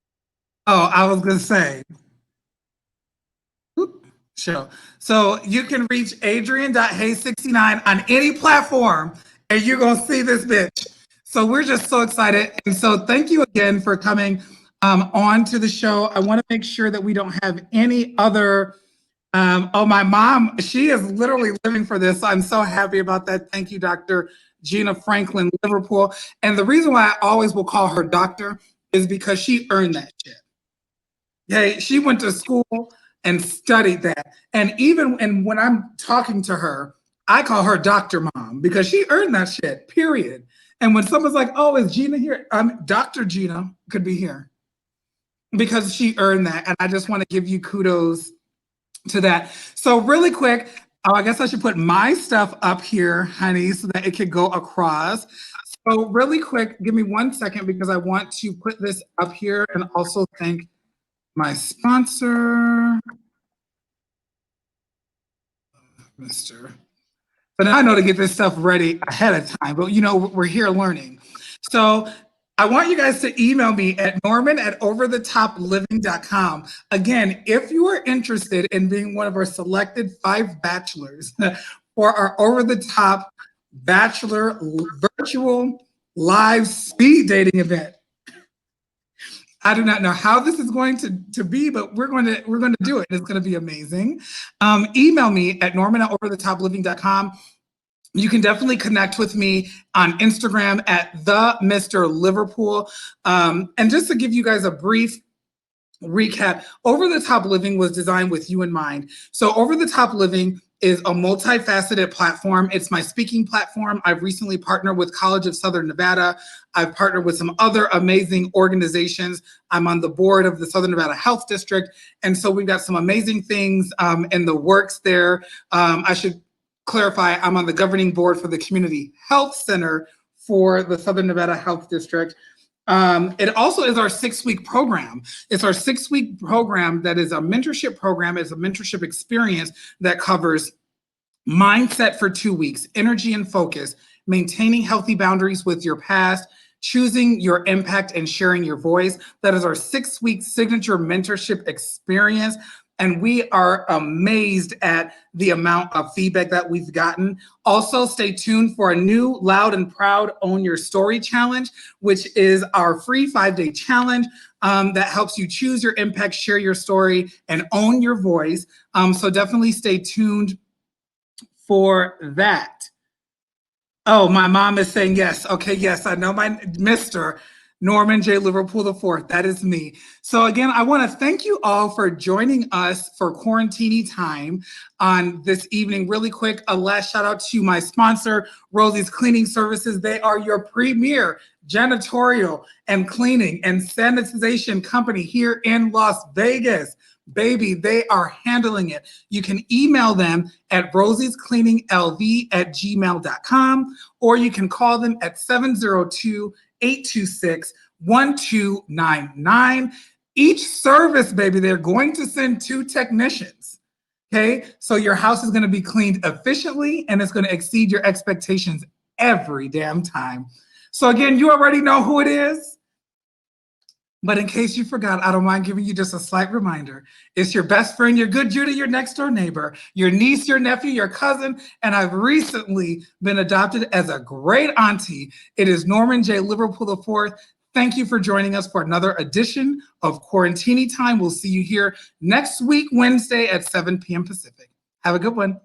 Oh, I was gonna say. Show. So you can reach adrian.hayes69 on any platform and you're going to see this bitch. So we're just so excited. And so thank you again for coming on to the show. I want to make sure that we don't have any other. My mom, she is literally living for this. So I'm so happy about that. Thank you, Dr. Gina Franklin, Liverpool. And the reason why I always will call her doctor is because she earned that shit. Okay, she went to school and studied that. And when I'm talking to her, I call her Dr. Mom because she earned that shit, period. And when someone's like, oh, is Gina here? Dr. Gina could be here. because she earned that. And I just want to give you kudos to that. So really quick, I guess I should put my stuff up here, honey, so that it could go across. So really quick, give me 1 second because I want to put this up here and also thank my sponsor, Mr. But I know to get this stuff ready ahead of time, but we're here learning. So I want you guys to email me at norman@overthetopliving.com. Again, if you are interested in being one of our selected 5 bachelors for our Over the Top Bachelor virtual live speed dating event. I do not know how this is going to be, but we're going to do it. It's going to be amazing. Email me at norman@overthetopliving.com. You can definitely connect with me on Instagram at the Mr. Liverpool. And just to give you guys a brief recap, Over the Top Living was designed with you in mind. So Over the Top Living is a multifaceted platform. It's my speaking platform. I've recently partnered with College of Southern Nevada. I've partnered with some other amazing organizations. I'm on the board of the Southern Nevada Health District. And so we've got some amazing things in the works there. I should clarify, I'm on the governing board for the Community Health Center for the Southern Nevada Health District. It also is our 6-week program. It's our 6-week program that is a mentorship program. It's a mentorship experience that covers mindset for 2 weeks, energy and focus, maintaining healthy boundaries with your past, choosing your impact and sharing your voice. That is our 6-week signature mentorship experience. And we are amazed at the amount of feedback that we've gotten. Also, stay tuned for a new Loud and Proud Own Your Story Challenge, which is our free 5-day challenge that helps you choose your impact, share your story, and own your voice. So definitely stay tuned for that. Oh, my mom is saying yes. Okay, yes, I know my Mr. Norman J. Liverpool IV. That is me. So again, I want to thank you all for joining us for Quarantini Time on this evening. Really quick, a last shout out to my sponsor, Rosie's Cleaning Services. They are your premier janitorial and cleaning and sanitization company here in Las Vegas. Baby, they are handling it. You can email them at rosiescleaninglv@gmail.com, or you can call them at 702-826-1299. Each service, baby, they're going to send 2 technicians. Okay, so your house is going to be cleaned efficiently and it's going to exceed your expectations every damn time. So again, you already know who it is. But in case you forgot, I don't mind giving you just a slight reminder. It's your best friend, your good Judy, your next door neighbor, your niece, your nephew, your cousin, and I've recently been adopted as a great auntie. It is Norman J. Liverpool IV. Thank you for joining us for another edition of Quarantini Time. We'll see you here next week, Wednesday at 7 p.m. Pacific. Have a good one.